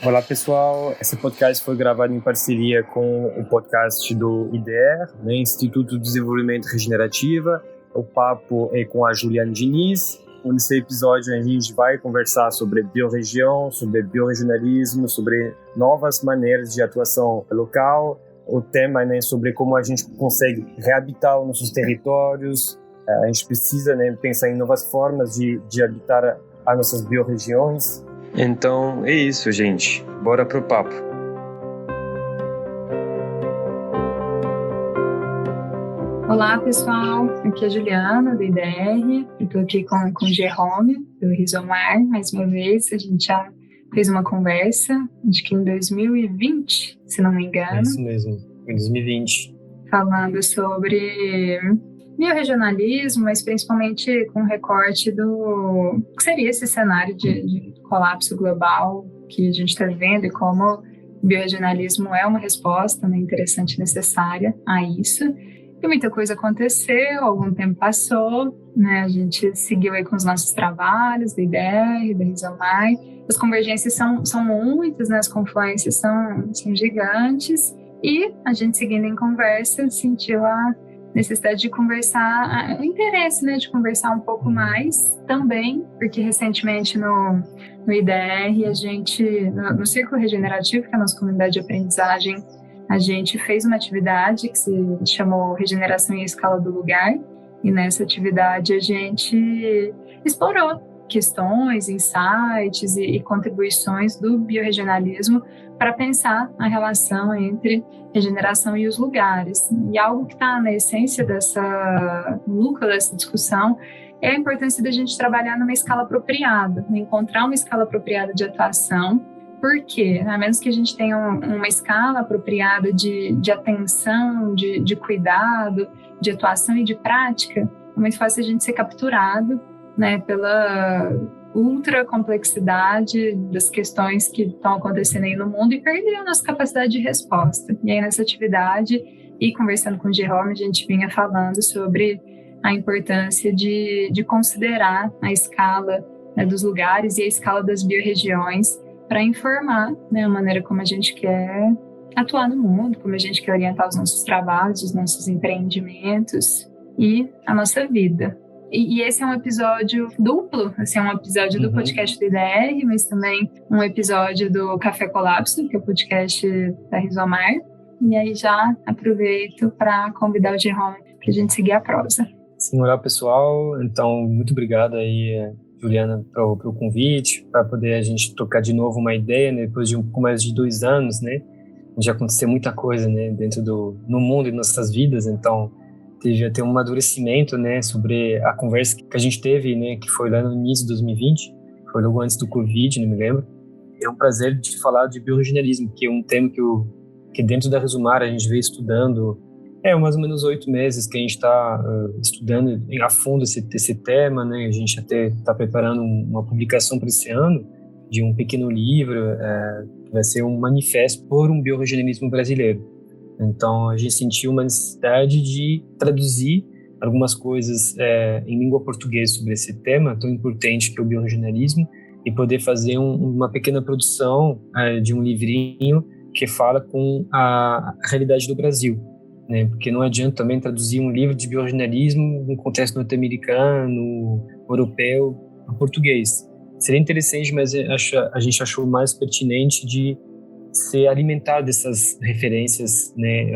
Olá pessoal, esse podcast foi gravado em parceria com o podcast do IDR, né, Instituto de Desenvolvimento Regenerativo. O papo é com a Juliana Diniz. Nesse episódio a gente vai conversar sobre biorregião, sobre biorregionalismo, sobre novas maneiras de atuação local. O tema é sobre como a gente consegue reabitar os nossos territórios. A gente precisa pensar em novas formas de habitar as nossas biorregiões. Então é isso, gente. Bora pro papo. Olá, pessoal. Aqui é a Juliana, do IDR. Eu estou aqui com o Jerome, do Rizomar. Mais uma vez, a gente já fez uma conversa, acho que em 2020, se não me engano. É isso mesmo, em 2020. Falando sobre biorregionalismo, mas principalmente com recorte do que seria esse cenário de colapso global que a gente está vivendo e como o biorregionalismo é uma resposta interessante e necessária a isso. E muita coisa aconteceu, algum tempo passou, né? A gente seguiu aí com os nossos trabalhos, da IDR, da Rizomar. As convergências são muitas, né? As confluências são gigantes. E a gente, seguindo em conversa, sentiu a necessidade de conversar, o interesse, né, de conversar um pouco mais também, porque recentemente no IDR, a gente, no Círculo Regenerativo, que é a nossa comunidade de aprendizagem, a gente fez uma atividade que se chamou Regeneração em Escala do Lugar, e nessa atividade a gente explorou questões, insights e contribuições do biorregionalismo para pensar a relação entre regeneração e os lugares. E algo que está na essência no núcleo dessa discussão é a importância da gente trabalhar numa escala apropriada, encontrar uma escala apropriada de atuação, porque, a menos que a gente tenha uma escala apropriada de atenção, de cuidado, de atuação e de prática, é muito fácil a gente ser capturado, né, pela ultra complexidade das questões que estão acontecendo aí no mundo e perder a nossa capacidade de resposta. E aí nessa atividade e conversando com o Jerome, a gente vinha falando sobre a importância de considerar a escala, né, dos lugares e a escala das biorregiões para informar, né, a maneira como a gente quer atuar no mundo, como a gente quer orientar os nossos trabalhos, os nossos empreendimentos e a nossa vida. E esse é um episódio duplo, assim, é um episódio do podcast do IDR, mas também um episódio do Café Colapso, que é o podcast da Rizomar. E aí já aproveito para convidar o Jerome para a gente seguir a prosa. Sim, olá pessoal. Então, muito obrigado aí, Juliana, pelo convite, para poder a gente trocar de novo uma ideia, né, depois de um pouco mais de 2 anos, né? Já aconteceu muita coisa, né, no mundo e nossas vidas, então teve até um amadurecimento, né, sobre a conversa que a gente teve, né, que foi lá no início de 2020, foi logo antes do Covid, não me lembro. É um prazer de falar de biorregionalismo, que é um tema que dentro da Rizomar a gente veio estudando, mais ou menos 8 meses que a gente está estudando a fundo esse tema, né, a gente até está preparando uma publicação para esse ano de um pequeno livro, que vai ser um manifesto por um biorregionalismo brasileiro. Então, a gente sentiu uma necessidade de traduzir algumas coisas em língua portuguesa sobre esse tema tão importante que é o biorregionalismo e poder fazer uma pequena produção de um livrinho que fala com a realidade do Brasil, né? Porque não adianta também traduzir um livro de biorregionalismo no contexto norte-americano, europeu, para português. Seria interessante, mas a gente achou mais pertinente de ser alimentado dessas referências, né,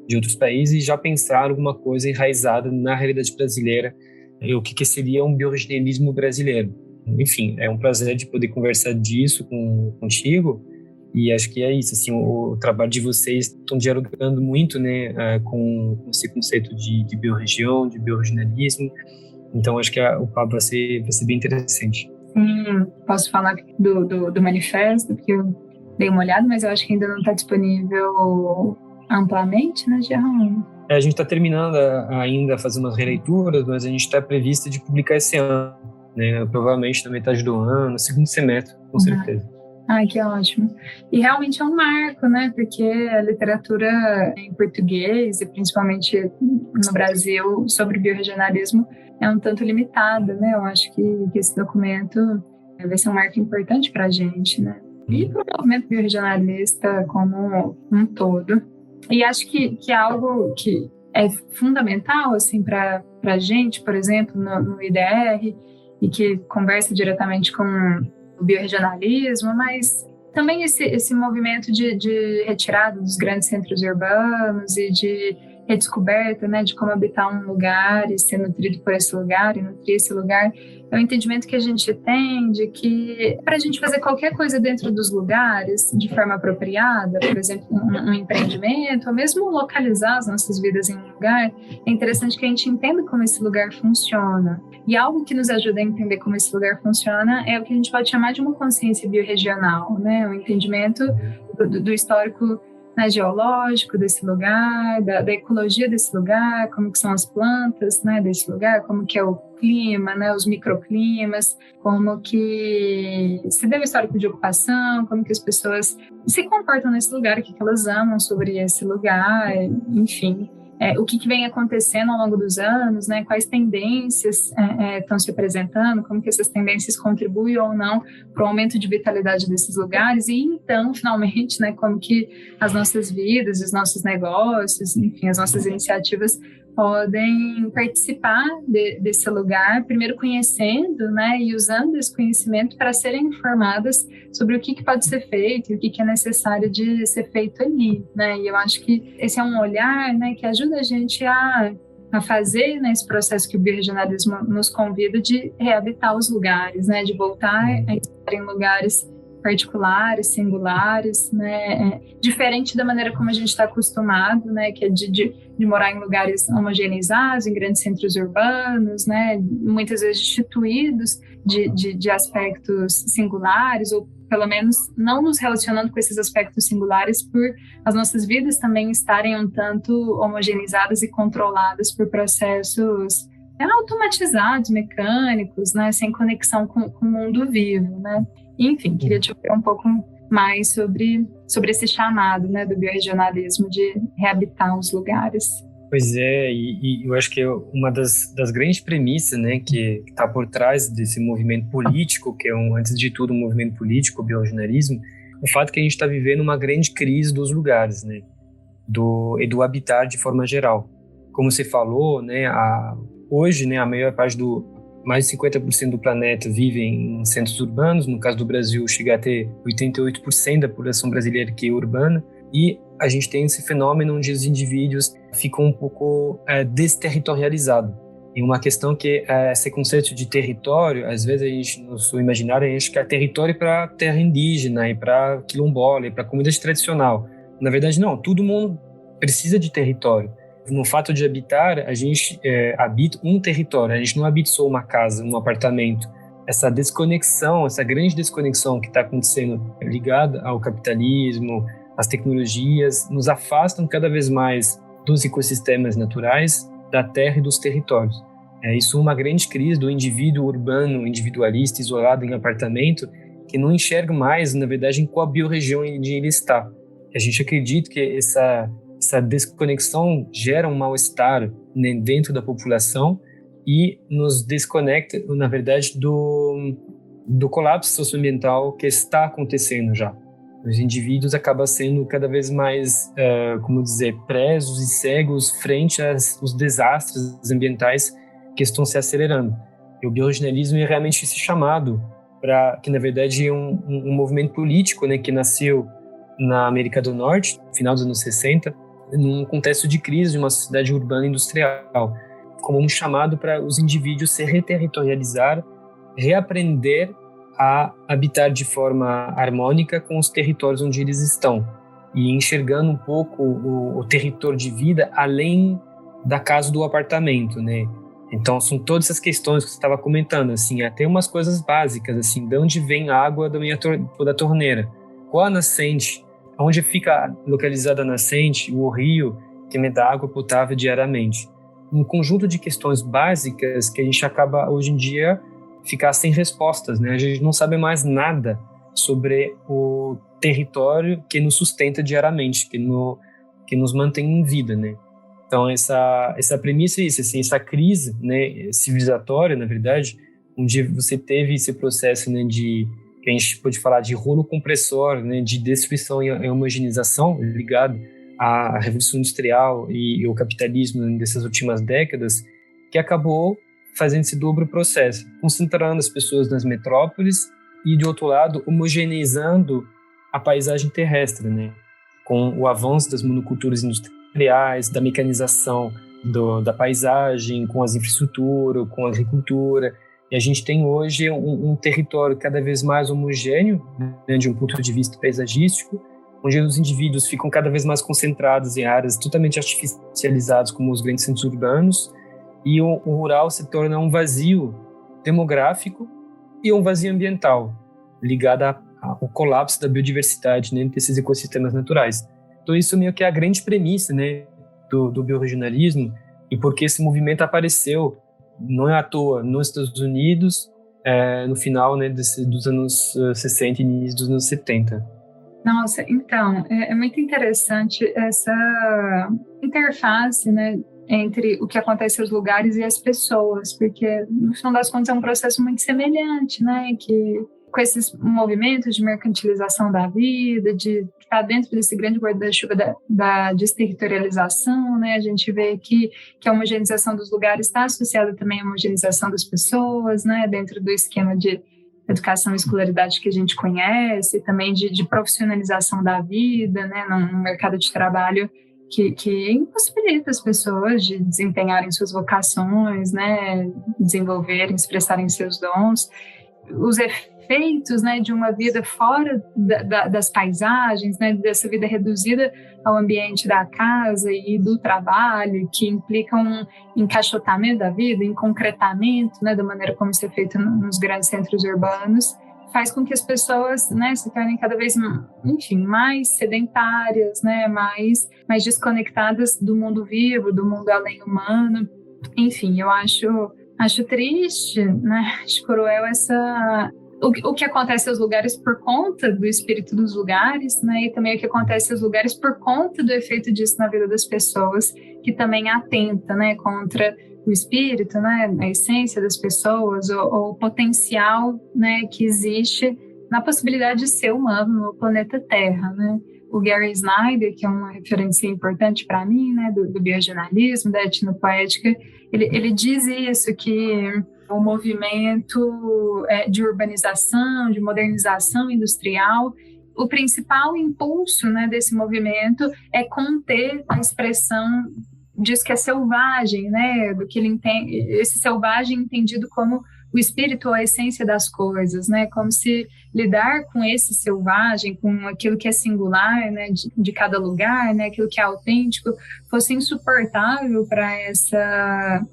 de outros países e já pensar alguma coisa enraizada na realidade brasileira e o que seria um biorregionalismo brasileiro. Enfim, é um prazer de poder conversar disso contigo e acho que é isso, assim, o trabalho de vocês estão dialogando muito, né, com esse conceito de biorregião, de biorregionalismo, então acho que o papo vai ser bem interessante. Sim, posso falar do manifesto, porque eu dei uma olhada, mas eu acho que ainda não está disponível amplamente, né, Jerome? A gente está terminando ainda a fazer umas releituras, mas a gente está previsto de publicar esse ano, né? Provavelmente na metade do ano, no segundo semestre, com certeza. Ai, que ótimo. E realmente é um marco, né? Porque a literatura em português, e principalmente no Brasil, sobre biorregionalismo, é um tanto limitada, né? Eu acho que esse documento vai ser um marco importante para a gente, né? e para o movimento biorregionalista como um todo. E acho que é algo que é fundamental assim, para a gente, por exemplo, no IDR, e que conversa diretamente com o biorregionalismo, mas também esse movimento de retirada dos grandes centros urbanos e de redescoberta, né, de como habitar um lugar e ser nutrido por esse lugar e nutrir esse lugar, é o entendimento que a gente tem de que para a gente fazer qualquer coisa dentro dos lugares de forma apropriada, por exemplo, um empreendimento, ou mesmo localizar as nossas vidas em um lugar, é interessante que a gente entenda como esse lugar funciona. E algo que nos ajuda a entender como esse lugar funciona é o que a gente pode chamar de uma consciência biorregional, né, o entendimento do histórico, né, geológico desse lugar, da ecologia desse lugar, como que são as plantas, né, desse lugar, como que é o clima, né, os microclimas, como que se deu o histórico de ocupação, como que as pessoas se comportam nesse lugar, o que elas amam sobre esse lugar, enfim. O que vem acontecendo ao longo dos anos, né? Quais tendências estão se apresentando, como que essas tendências contribuem ou não para o aumento de vitalidade desses lugares e então, finalmente, né, como que as nossas vidas, os nossos negócios, enfim, as nossas iniciativas podem participar desse lugar, primeiro conhecendo, né, e usando esse conhecimento para serem informadas sobre o que pode ser feito e o que é necessário de ser feito ali, né, e eu acho que esse é um olhar, né, que ajuda a gente a fazer, né, esse processo que o biorregionalismo nos convida de reabitar os lugares, né, de voltar a estar em lugares particulares, singulares, né, diferente da maneira como a gente está acostumado, né, que é de morar em lugares homogeneizados, em grandes centros urbanos, né, muitas vezes destituídos de aspectos singulares, ou pelo menos não nos relacionando com esses aspectos singulares por as nossas vidas também estarem um tanto homogeneizadas e controladas por processos automatizados, mecânicos, né, sem conexão com o mundo vivo, né. Enfim, queria te ouvir um pouco mais sobre esse chamado, né, do biorregionalismo de reabitar os lugares. Pois é, e eu acho que uma das grandes premissas, né, que está por trás desse movimento político, que é antes de tudo um movimento político, o biorregionalismo, o fato que a gente está vivendo uma grande crise dos lugares, né, e do habitar de forma geral. Como você falou, né, hoje, né, a maior parte mais de 50% do planeta vive em centros urbanos. No caso do Brasil, chega a ter 88% da população brasileira que é urbana. E a gente tem esse fenômeno onde os indivíduos ficam um pouco desterritorializados. E uma questão que esse conceito de território, às vezes a gente, no seu imaginário, a gente quer território para terra indígena e para quilombola e para comunidade tradicional. Na verdade, não. Todo mundo precisa de território. No fato de habitar, a gente habita um território, a gente não habita só uma casa, um apartamento. Essa desconexão, essa grande desconexão que está acontecendo ligada ao capitalismo, às tecnologias, nos afastam cada vez mais dos ecossistemas naturais, da terra e dos territórios. Isso é uma grande crise do indivíduo urbano, individualista, isolado em apartamento, que não enxerga mais, na verdade, em qual biorregião ele está. A gente acredita que essa desconexão gera um mal-estar, né, dentro da população e nos desconecta, na verdade, do colapso socioambiental que está acontecendo já. Os indivíduos acabam sendo cada vez mais, presos e cegos frente aos desastres ambientais que estão se acelerando. E o biorregionalismo é realmente esse chamado que na verdade é um movimento político, né, que nasceu na América do Norte, no final dos anos 60, num contexto de crise de uma sociedade urbana industrial, como um chamado para os indivíduos se reterritorializar, reaprender a habitar de forma harmônica com os territórios onde eles estão e enxergando um pouco o território de vida além da casa do apartamento, né? Então são todas essas questões que você estava comentando, assim, até umas coisas básicas, assim, de onde vem a água da torneira, qual a nascente, onde fica localizada a nascente, o rio que me dá água potável diariamente. Um conjunto de questões básicas que a gente acaba, hoje em dia, ficar sem respostas, né? A gente não sabe mais nada sobre o território que nos sustenta diariamente, que nos mantém em vida, né? Então, essa premissa é isso, assim, essa crise, né, civilizatória, na verdade, onde você teve esse processo, né, de que a gente pode falar de rolo compressor, né, de destruição e homogeneização ligado à Revolução Industrial e o capitalismo dessas últimas décadas, que acabou fazendo esse dobro processo, concentrando as pessoas nas metrópoles e, de outro lado, homogeneizando a paisagem terrestre, né, com o avanço das monoculturas industriais, da mecanização da paisagem, com as infraestruturas, com a agricultura. E a gente tem hoje um território cada vez mais homogêneo, né, de um ponto de vista paisagístico, onde os indivíduos ficam cada vez mais concentrados em áreas totalmente artificializadas, como os grandes centros urbanos, e o rural se torna um vazio demográfico e um vazio ambiental, ligado ao colapso da biodiversidade, né, desses ecossistemas naturais. Então isso meio que é a grande premissa, né, do biorregionalismo, e porque esse movimento apareceu, não é à toa, nos Estados Unidos, no final, né, dos anos 60 e início dos anos 70. Nossa, então, é muito interessante essa interface, né, entre o que acontece nos lugares e as pessoas, porque, no final das contas, é um processo muito semelhante, né, que com esses movimentos de mercantilização da vida, de estar dentro desse grande guarda-chuva da desterritorialização, né, a gente vê que a homogeneização dos lugares está associada também à homogeneização das pessoas, né, dentro do esquema de educação e escolaridade que a gente conhece, também de profissionalização da vida, né, num mercado de trabalho que impossibilita as pessoas de desempenharem suas vocações, né, desenvolverem, expressarem seus dons. Os efeitos, né, de uma vida fora das paisagens, né, dessa vida reduzida ao ambiente da casa e do trabalho, que implica um encaixotamento da vida, um concretamento, né, da maneira como isso é feito nos grandes centros urbanos, faz com que as pessoas, né, se tornem cada vez, enfim, mais sedentárias, né, mais desconectadas do mundo vivo, do mundo além humano. Enfim, eu acho triste, né, acho cruel o que acontece aos lugares por conta do espírito dos lugares, né, e também o que acontece aos lugares por conta do efeito disso na vida das pessoas, que também atenta, né, contra o espírito, né, a essência das pessoas, ou o potencial, né, que existe na possibilidade de ser humano no planeta Terra, né. O Gary Snyder, que é uma referência importante para mim, né, do biorregionalismo, da etnopoética, ele diz isso, que o movimento de urbanização, de modernização industrial, o principal impulso, né, desse movimento é conter a expressão diz que é selvagem, né, do que ele entende, esse selvagem entendido como o espírito ou a essência das coisas, né, como se lidar com esse selvagem, com aquilo que é singular, né, de cada lugar, né, aquilo que é autêntico, fosse insuportável para essa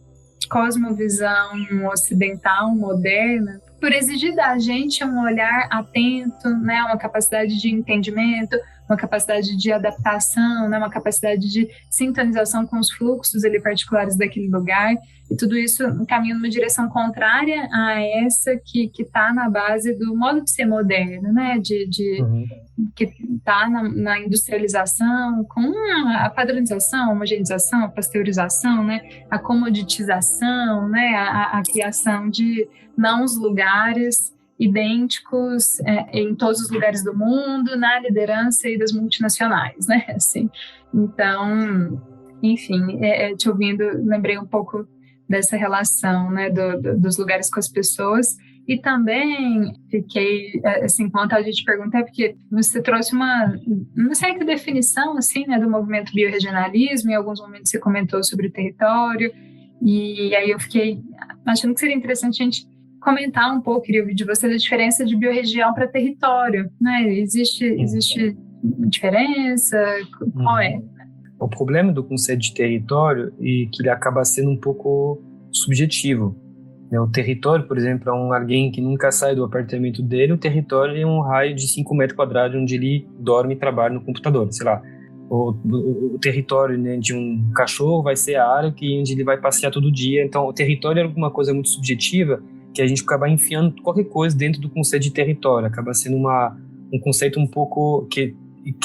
cosmovisão ocidental, moderna, por exigir da gente um olhar atento, né, uma capacidade de entendimento, uma capacidade de adaptação, né, uma capacidade de sintonização com os fluxos ali particulares daquele lugar, e tudo isso caminha numa direção contrária a essa que está na base do modo de ser moderno, né, que está na industrialização, com a padronização, a homogeneização, a pasteurização, né, a comoditização, né, a criação de não os lugares idênticos em todos os lugares do mundo, na liderança e das multinacionais, né, assim. Então, enfim, te ouvindo, lembrei um pouco dessa relação, né, dos lugares com as pessoas, e também fiquei, assim, com vontade de te perguntar, porque você trouxe uma certa definição, assim, né, do movimento biorregionalismo, em alguns momentos você comentou sobre o território, e aí eu fiquei achando que seria interessante a gente comentar um pouco, queria ouvir de você, a diferença de biorregião para território, né? Existe diferença? Qual é? O problema do conceito de território é que ele acaba sendo um pouco subjetivo. O território, por exemplo, é alguém que nunca sai do apartamento dele, o território é um raio de 5 metros quadrados onde ele dorme e trabalha no computador, sei lá. O território, né, de um cachorro vai ser a área onde ele vai passear todo dia. Então, o território é alguma coisa muito subjetiva que a gente acaba enfiando qualquer coisa dentro do conceito de território. Acaba sendo um conceito um pouco que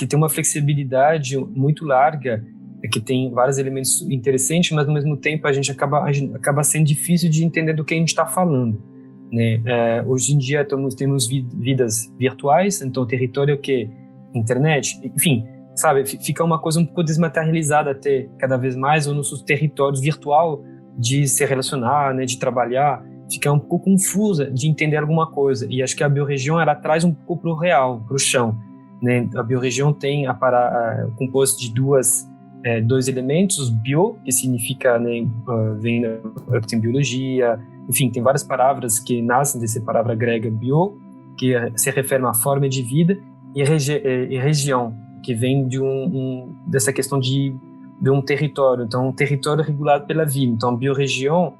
tem uma flexibilidade muito larga, que tem vários elementos interessantes, mas ao mesmo tempo a gente acaba sendo difícil de entender do que a gente está falando. né? Hoje em dia temos vidas virtuais, então território que internet, enfim, sabe, fica uma coisa um pouco desmaterializada até cada vez mais o nosso território virtual de se relacionar, né, de trabalhar, fica um pouco confusa de entender alguma coisa. E acho que a biorregião ela traz um pouco para o real, para o chão, né? A biorregião tem composto de dois elementos, bio, que significa, né, tem biologia, enfim, tem várias palavras que nascem dessa palavra grega bio, que se refere a uma forma de vida, e região, que vem dessa questão de um território, então um território regulado pela vida. Então a biorregião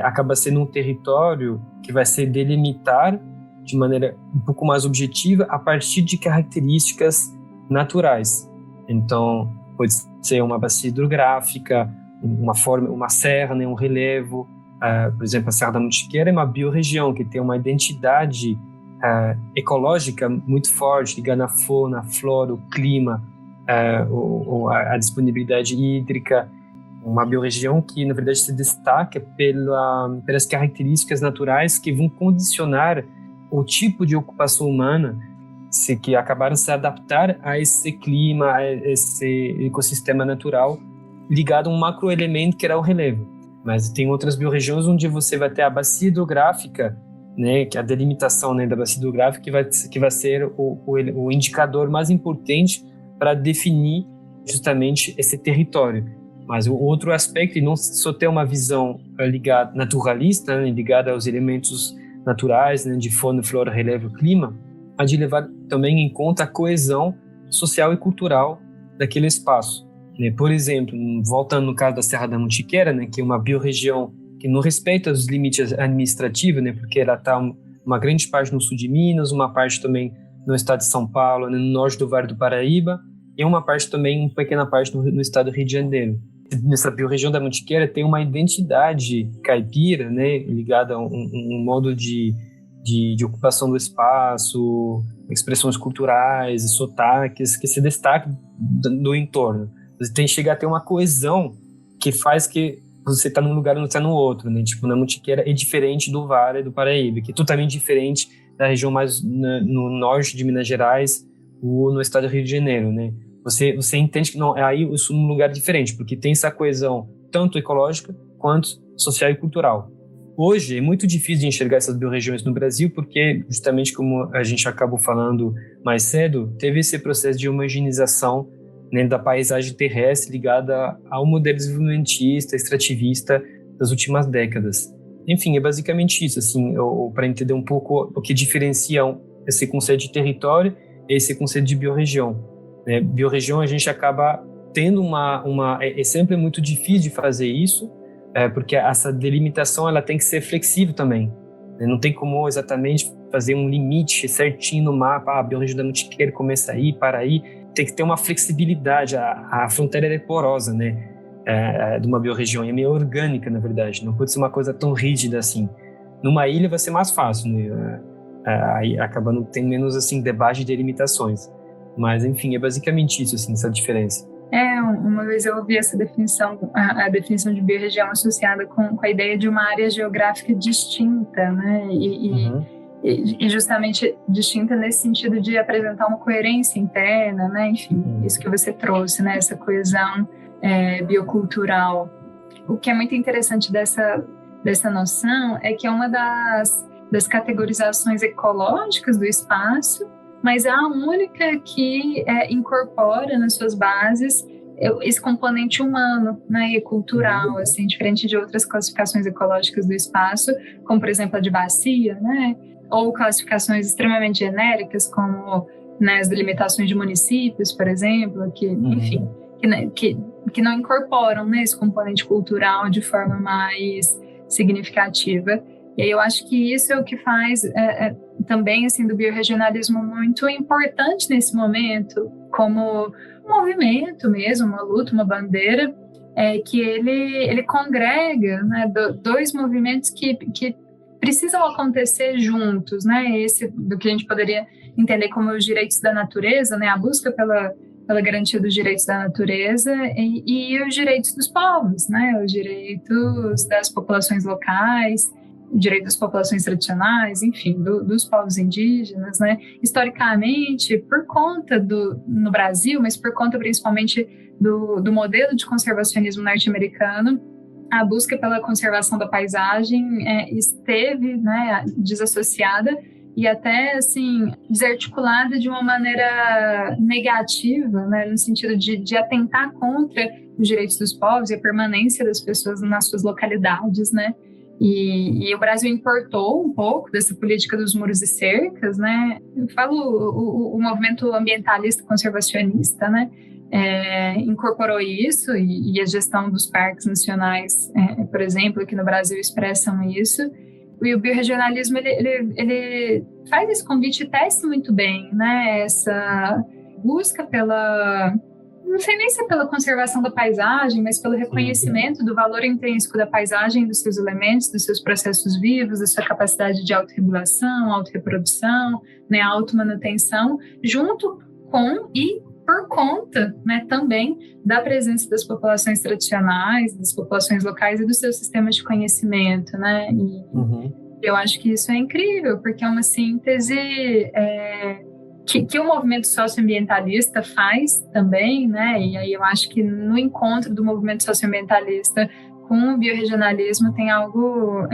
acaba sendo um território que vai se delimitar de maneira um pouco mais objetiva a partir de características naturais. Então pode ser uma bacia hidrográfica, uma serra, né, um relevo. Por exemplo, a Serra da Mantiqueira é uma biorregião que tem uma identidade ecológica muito forte, ligada à fauna, à flora, o clima, a disponibilidade hídrica, uma biorregião que, na verdade, se destaca pelas características naturais que vão condicionar o tipo de ocupação humana que acabaram se adaptar a esse clima, a esse ecossistema natural, ligado a um macroelemento que era o relevo. Mas tem outras biorregiões onde você vai ter a bacia hidrográfica, né, que é a delimitação, né, da bacia hidrográfica, que vai ser o indicador mais importante para definir justamente esse território. Mas o outro aspecto, e não só ter uma visão ligada naturalista, né, ligada aos elementos naturais, né, de fauna, flora, relevo, clima, há de levar também em conta a coesão social e cultural daquele espaço, né? Por exemplo, voltando no caso da Serra da Mantiqueira, né, que é uma biorregião que não respeita os limites administrativos, né, porque ela está uma grande parte no sul de Minas, uma parte também no estado de São Paulo, né, no norte do Vale do Paraíba, e uma parte também, uma pequena parte no estado do Rio de Janeiro. Nessa biorregião da Mantiqueira tem uma identidade caipira, né, ligada a um modo de ocupação do espaço, expressões culturais, sotaques que se destacam do entorno. Você tem que chegar a ter uma coesão que faz que você está num lugar e não está no outro, né? Tipo, na Mantiqueira é diferente do Vale do Paraíba, que é totalmente diferente da região mais no norte de Minas Gerais ou no estado do Rio de Janeiro, né? Você entende que não, aí eu sou num lugar diferente, porque tem essa coesão tanto ecológica quanto social e cultural. Hoje é muito difícil de enxergar essas biorregiões no Brasil, porque justamente como a gente acabou falando mais cedo, teve esse processo de homogeneização, né, da paisagem terrestre ligada ao modelo desenvolvimentista, extrativista das últimas décadas. Enfim, é basicamente isso, assim, para entender um pouco o que diferencia esse conceito de território e esse conceito de biorregião. Biorregião a gente acaba tendo é sempre muito difícil de fazer isso, porque essa delimitação ela tem que ser flexível também, né? Não tem como exatamente fazer um limite certinho no mapa, a biorregião da Mantiqueira começa aí, para aí, tem que ter uma flexibilidade, a fronteira é porosa, né, de uma biorregião, é meio orgânica, na verdade, não pode ser uma coisa tão rígida assim. Numa ilha vai ser mais fácil, né? Aí acaba não tem menos assim debate de delimitações. Mas, enfim, é basicamente isso, assim, essa diferença. Uma vez eu ouvi essa definição, a definição de biorregião associada com a ideia de uma área geográfica distinta, né? E justamente distinta nesse sentido de apresentar uma coerência interna, né? Enfim, isso que você trouxe, né? Essa coesão biocultural. O que é muito interessante dessa noção é que é uma das categorizações ecológicas do espaço, mas é a única que incorpora nas suas bases esse componente humano, né, e cultural, assim, diferente de outras classificações ecológicas do espaço, como, por exemplo, a de bacia, né, ou classificações extremamente genéricas, como, né, as delimitações de municípios, por exemplo, que, enfim, que não incorporam, né, esse componente cultural de forma mais significativa. E aí eu acho que isso é o que faz também, assim, do biorregionalismo muito importante nesse momento, como um movimento mesmo, uma luta, uma bandeira, que ele congrega, né, dois movimentos que precisam acontecer juntos, né? Esse do que a gente poderia entender como os direitos da natureza, né? A busca pela garantia dos direitos da natureza e os direitos dos povos, né? Os direitos das populações locais. direito das populações tradicionais, enfim, dos povos indígenas, né? Historicamente, por conta no Brasil, mas por conta principalmente do modelo de conservacionismo norte-americano, a busca pela conservação da paisagem esteve, né, desassociada e até, assim, desarticulada de uma maneira negativa, né, no sentido de atentar contra os direitos dos povos e a permanência das pessoas nas suas localidades, né? E o Brasil importou um pouco dessa política dos muros e cercas, né? Eu falo o movimento ambientalista conservacionista, né? Incorporou isso e a gestão dos parques nacionais, por exemplo, aqui no Brasil expressam isso. E o biorregionalismo, ele faz esse convite e tece muito bem, né? Essa busca pela... não sei nem se é pela conservação da paisagem, mas pelo reconhecimento do valor intrínseco da paisagem, dos seus elementos, dos seus processos vivos, da sua capacidade de autorregulação, autorreprodução, né, automanutenção, junto com e por conta, né, também da presença das populações tradicionais, das populações locais e dos seus sistemas de conhecimento, né? E eu acho que isso é incrível, porque é uma síntese que o movimento socioambientalista faz também, né? E aí eu acho que no encontro do movimento socioambientalista com o biorregionalismo tem algo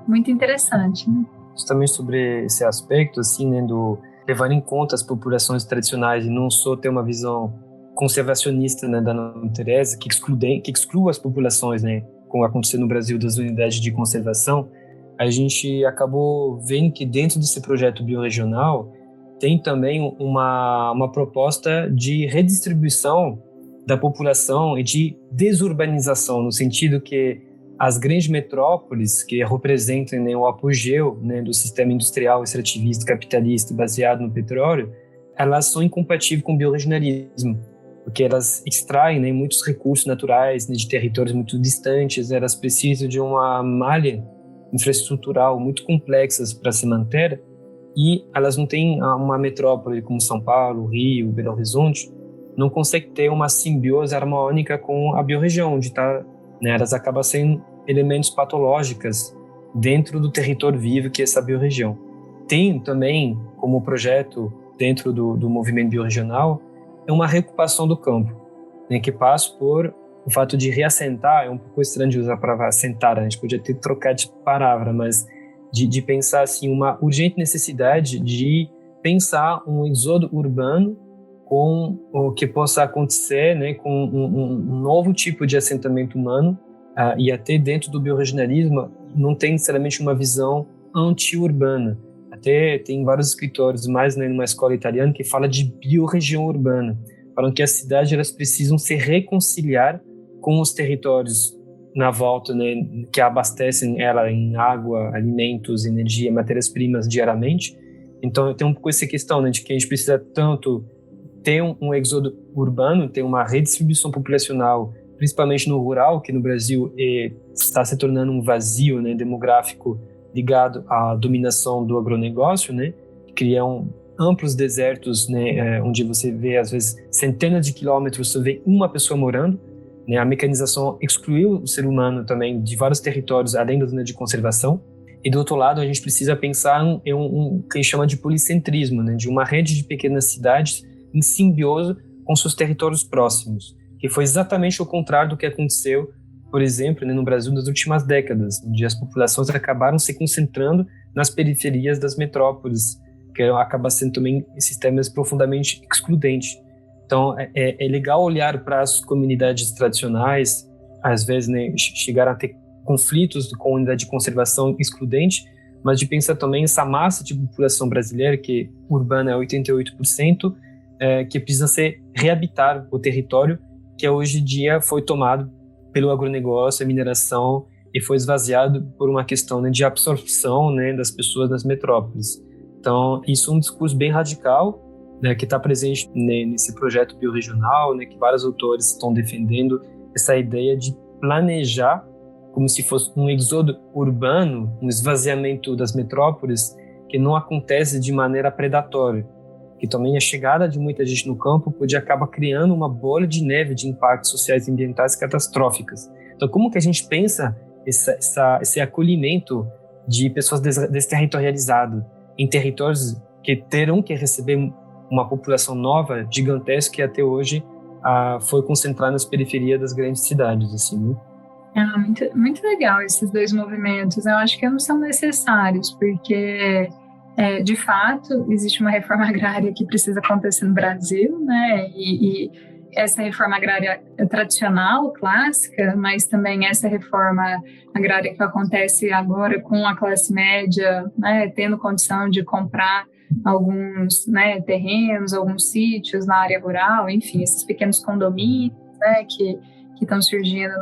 muito interessante, né? Justamente sobre esse aspecto, assim, né, do levar em conta as populações tradicionais e não só ter uma visão conservacionista, né, da natureza que exclua as populações, né, como aconteceu no Brasil das unidades de conservação, a gente acabou vendo que dentro desse projeto biorregional tem também uma proposta de redistribuição da população e de desurbanização, no sentido que as grandes metrópoles, que representam, né, o apogeu, né, do sistema industrial, extrativista, capitalista, baseado no petróleo, elas são incompatíveis com o biorregionalismo, porque elas extraem, né, muitos recursos naturais, né, de territórios muito distantes, elas precisam de uma malha infraestrutural muito complexa para se manter, e elas não têm uma metrópole como São Paulo, Rio, Belo Horizonte, não consegue ter uma simbiose harmônica com a biorregião, onde né, elas acabam sendo elementos patológicos dentro do território vivo que é essa biorregião. Tem também, como projeto dentro do movimento biorregional, uma reocupação do campo, né, que passa por o fato de reassentar, é um pouco estranho de usar a palavra assentar, a gente podia ter trocado de palavra, mas de pensar assim, uma urgente necessidade de pensar um êxodo urbano com o que possa acontecer, né, com um novo tipo de assentamento humano, e até dentro do biorregionalismo não tem necessariamente uma visão anti-urbana. Até tem vários escritores, mais, né, numa escola italiana, que fala de biorregião urbana, falam que as cidades elas precisam se reconciliar com os territórios na volta, né, que abastecem ela em água, alimentos, energia, matérias-primas diariamente. Então tem um pouco essa questão, né, de que a gente precisa tanto ter um êxodo urbano, ter uma redistribuição populacional, principalmente no rural, que no Brasil está se tornando um vazio, né, demográfico ligado à dominação do agronegócio, né, que criam amplos desertos, né, onde você vê às vezes centenas de quilômetros, você vê uma pessoa morando, né. A mecanização excluiu o ser humano também de vários territórios, além da zona de conservação. E do outro lado, a gente precisa pensar em um que a gente chama de policentrismo, né, de uma rede de pequenas cidades em simbiose com seus territórios próximos, que foi exatamente o contrário do que aconteceu, por exemplo, né, no Brasil nas últimas décadas, onde as populações acabaram se concentrando nas periferias das metrópoles, que acaba sendo também sistemas profundamente excludentes. Então, é legal olhar para as comunidades tradicionais, às vezes, né, chegar a ter conflitos com a unidade de conservação excludente, mas de pensar também essa massa de população brasileira, que urbana é 88%, que precisa reabitar o território que hoje em dia foi tomado pelo agronegócio, a mineração, e foi esvaziado por uma questão, né, de absorção, né, das pessoas nas metrópoles. Então, isso é um discurso bem radical, né, que está presente, né, nesse projeto biorregional, né, que vários autores estão defendendo essa ideia de planejar como se fosse um êxodo urbano, um esvaziamento das metrópoles que não acontece de maneira predatória, que também a chegada de muita gente no campo pode acabar criando uma bola de neve de impactos sociais e ambientais catastróficas. Então, como que a gente pensa esse acolhimento de pessoas desterritorializadas em territórios que terão que receber uma população nova, gigantesca, que até hoje foi concentrada nas periferias das grandes cidades, assim, né? Muito, muito legal esses dois movimentos. Eu acho que ambos são necessários, porque, de fato, existe uma reforma agrária que precisa acontecer no Brasil, né? E essa reforma agrária tradicional, clássica, mas também essa reforma agrária que acontece agora com a classe média, né, tendo condição de comprar alguns, né, terrenos, alguns sítios na área rural, enfim, esses pequenos condomínios, né, que estão surgindo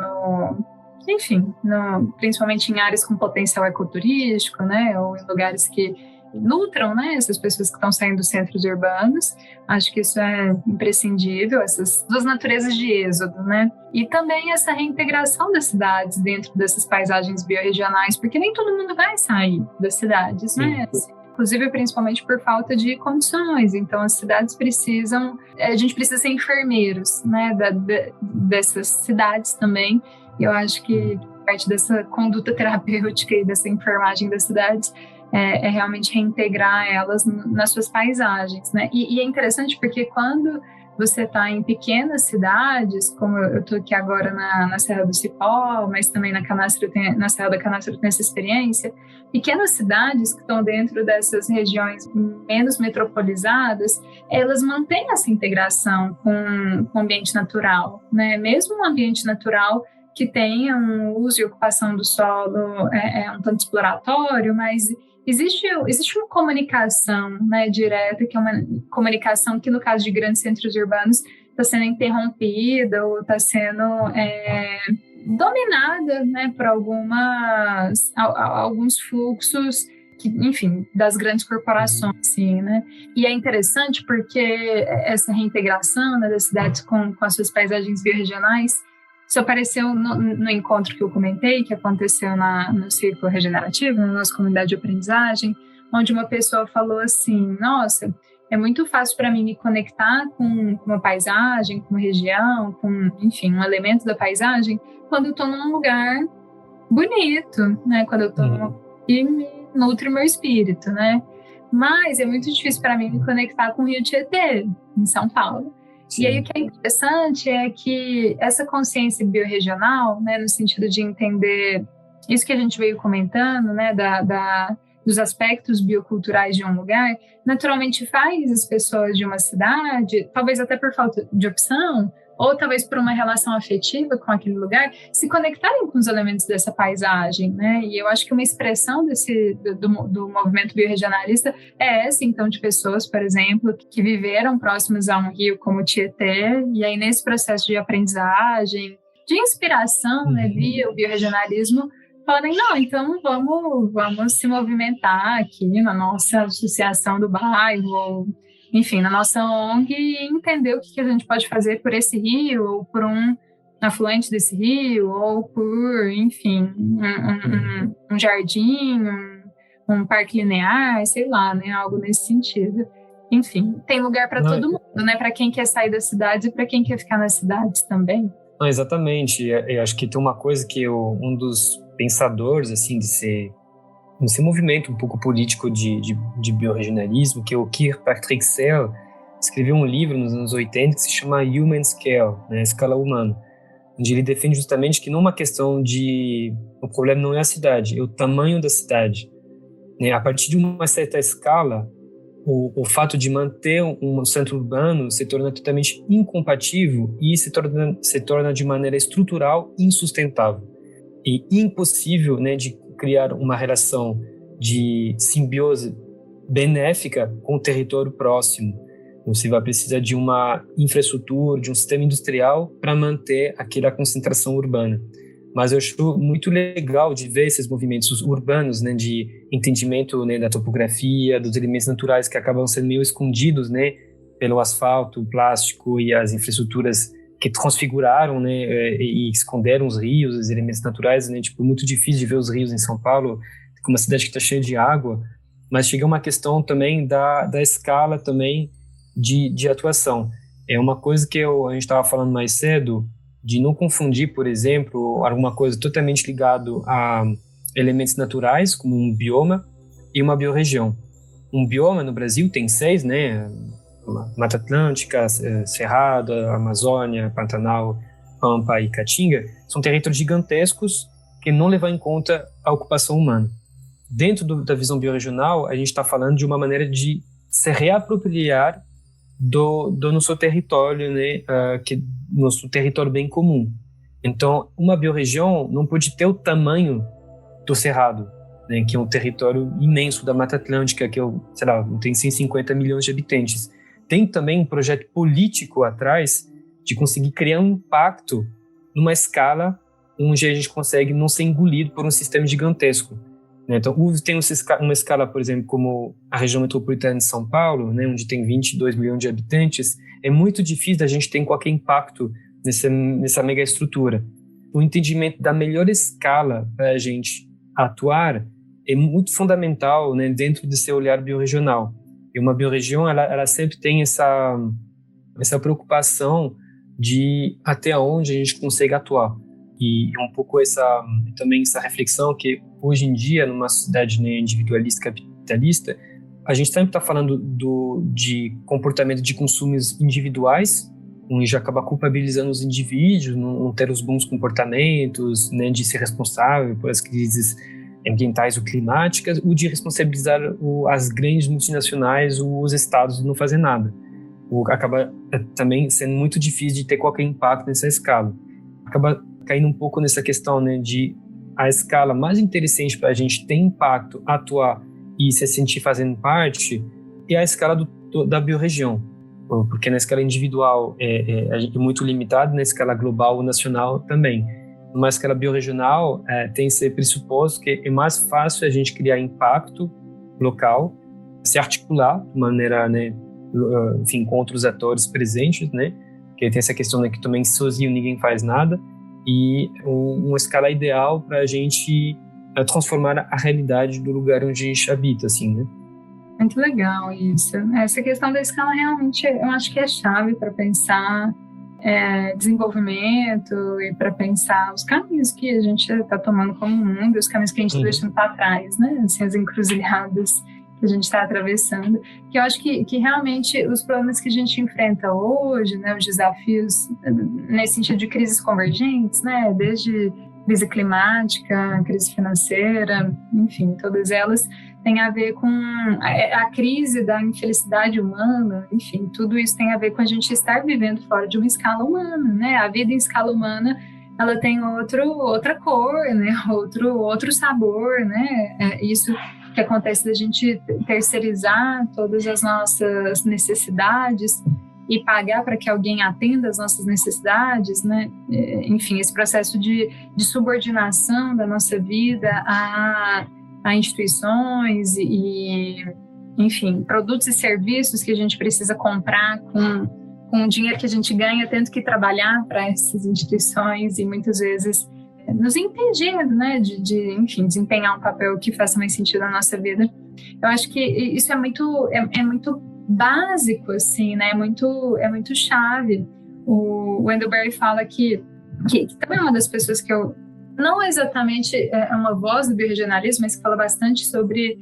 principalmente em áreas com potencial ecoturístico, né, ou em lugares que nutram, né, essas pessoas que estão saindo dos centros urbanos. Acho que isso é imprescindível, essas duas naturezas de êxodo, né? E também essa reintegração das cidades dentro dessas paisagens biorregionais, porque nem todo mundo vai sair das cidades, né? Inclusive, principalmente por falta de condições. Então, as cidades a gente precisa ser enfermeiros, né, dessas cidades também. E eu acho que parte dessa conduta terapêutica e dessa enfermagem das cidades é realmente reintegrar elas nas suas paisagens, né? E é interessante porque quando você está em pequenas cidades, como eu estou aqui agora na Serra do Cipó, mas também na Serra da Canastra eu tenho essa experiência, pequenas cidades que estão dentro dessas regiões menos metropolizadas, elas mantêm essa integração com o ambiente natural, né? Mesmo um ambiente natural que tenha um uso e ocupação do solo um tanto exploratório, mas existe uma comunicação, né, direta, que é uma comunicação que, no caso de grandes centros urbanos, está sendo interrompida ou está sendo dominada, né, por alguns fluxos enfim, das grandes corporações, assim, né? E é interessante porque essa reintegração, né, das cidades com as suas paisagens biorregionais, isso apareceu no encontro que eu comentei, que aconteceu no Círculo Regenerativo, na nossa comunidade de aprendizagem, onde uma pessoa falou assim: nossa, é muito fácil para mim me conectar com uma paisagem, com uma região, enfim, um elemento da paisagem, quando eu estou num lugar bonito, né? Quando eu estou e me nutre o meu espírito, né? Mas é muito difícil para mim me conectar com o Rio Tietê, em São Paulo. Sim. E aí o que é interessante é que essa consciência biorregional, né, no sentido de entender isso que a gente veio comentando, né, dos aspectos bioculturais de um lugar, naturalmente faz as pessoas de uma cidade, talvez até por falta de opção, ou talvez por uma relação afetiva com aquele lugar, se conectarem com os elementos dessa paisagem, né? E eu acho que uma expressão do movimento biorregionalista é essa, então, de pessoas, por exemplo, que viveram próximas a um rio como o Tietê, e aí nesse processo de aprendizagem, de inspiração, né, via o biorregionalismo, podem, não, então vamos se movimentar aqui na nossa associação do bairro, enfim, na nossa ONG, e entender o que a gente pode fazer por esse rio, ou por um afluente desse rio, ou por, enfim, um jardim, um parque linear, sei lá, né, algo nesse sentido. Enfim, tem lugar para todo mundo, né, para quem quer sair das cidades e para quem quer ficar nas cidades também. Não, exatamente. Eu acho que tem uma coisa que um dos pensadores, assim, desse movimento um pouco político de biorregionalismo, que é o Kirkpatrick Sale, escreveu um livro nos anos 80 que se chama Human Scale, né, escala humana, onde ele defende justamente que não é uma questão o problema não é a cidade, é o tamanho da cidade, né? A partir de uma certa escala, o fato de manter um centro urbano se torna totalmente incompatível e se torna de maneira estrutural insustentável e impossível, né, de criar uma relação de simbiose benéfica com o território próximo. Você vai precisar de uma infraestrutura, de um sistema industrial para manter aquela concentração urbana. Mas eu acho muito legal de ver esses movimentos urbanos, né, de entendimento, né, da topografia, dos elementos naturais que acabam sendo meio escondidos, né, pelo asfalto, o plástico e as infraestruturas que transfiguraram, né, e esconderam os rios, os elementos naturais, né, tipo, muito difícil de ver os rios em São Paulo, uma cidade que está cheia de água, mas chega uma questão também da escala também de atuação. É uma coisa que a gente estava falando mais cedo, de não confundir, por exemplo, alguma coisa totalmente ligado a elementos naturais, como um bioma e uma biorregião. Um bioma no Brasil tem 6, né? Mata Atlântica, Cerrado, Amazônia, Pantanal, Pampa e Caatinga. São territórios gigantescos que não levam em conta a ocupação humana. Dentro da visão biorregional, a gente está falando de uma maneira de se reapropriar do nosso território, né? Que nosso território bem comum. Então, uma biorregião não pode ter o tamanho do Cerrado, né, que é um território imenso da Mata Atlântica, que tem 150 milhões de habitantes. Tem também um projeto político atrás de conseguir criar um impacto numa escala onde a gente consegue não ser engolido por um sistema gigantesco. Né? Então, tem uma escala, por exemplo, como a região metropolitana de São Paulo, né, onde tem 22 milhões de habitantes, é muito difícil da gente ter qualquer impacto nessa mega estrutura. O entendimento da melhor escala para a gente atuar é muito fundamental, né, dentro desse olhar biorregional. E uma biorregião, ela sempre tem essa preocupação de até onde a gente consegue atuar. E um pouco também essa reflexão que hoje em dia, numa sociedade, né, individualista, capitalista, a gente sempre está falando de comportamento de consumos individuais, onde já acaba culpabilizando os indivíduos, não ter os bons comportamentos, né, de ser responsável por as crises ambientais ou climáticas, ou de responsabilizar as grandes multinacionais ou os estados de não fazer nada. Acaba também sendo muito difícil de ter qualquer impacto nessa escala. Acaba caindo um pouco nessa questão, né, de a escala mais interessante para a gente ter impacto, atuar e se sentir fazendo parte é a escala da biorregião. Porque na escala individual é muito limitado, na escala global ou nacional também. Numa escala biorregional, tem esse pressuposto que é mais fácil a gente criar impacto local, se articular de maneira, né, enfim, com outros atores presentes, né, que tem essa questão, né, que também sozinho ninguém faz nada, e uma escala ideal para a gente transformar a realidade do lugar onde a gente habita, assim, né. Muito legal isso. Essa questão da escala realmente eu acho que é chave para pensar desenvolvimento e para pensar os caminhos que a gente está tomando como mundo, os caminhos que a gente está deixando para trás, né? Assim, as encruzilhadas que a gente está atravessando. Que eu acho que realmente os problemas que a gente enfrenta hoje, né, os desafios nesse sentido de crises convergentes, né, desde crise climática, crise financeira, enfim, todas elas têm a ver com a crise da infelicidade humana, enfim, tudo isso tem a ver com a gente estar vivendo fora de uma escala humana, né? A vida em escala humana, ela tem outra cor, né? Outro sabor, né? Isso que acontece da gente terceirizar todas as nossas necessidades e pagar para que alguém atenda às nossas necessidades, né? Enfim, esse processo de subordinação da nossa vida a instituições e, enfim, produtos e serviços que a gente precisa comprar com o dinheiro que a gente ganha, tendo que trabalhar para essas instituições e muitas vezes nos impedindo, né, de enfim, desempenhar um papel que faça mais sentido na nossa vida. Eu acho que isso é muito básico, assim, né? É muito chave. O Wendell Berry fala que também é uma das pessoas que eu não exatamente é uma voz do biorregionalismo, mas que fala bastante sobre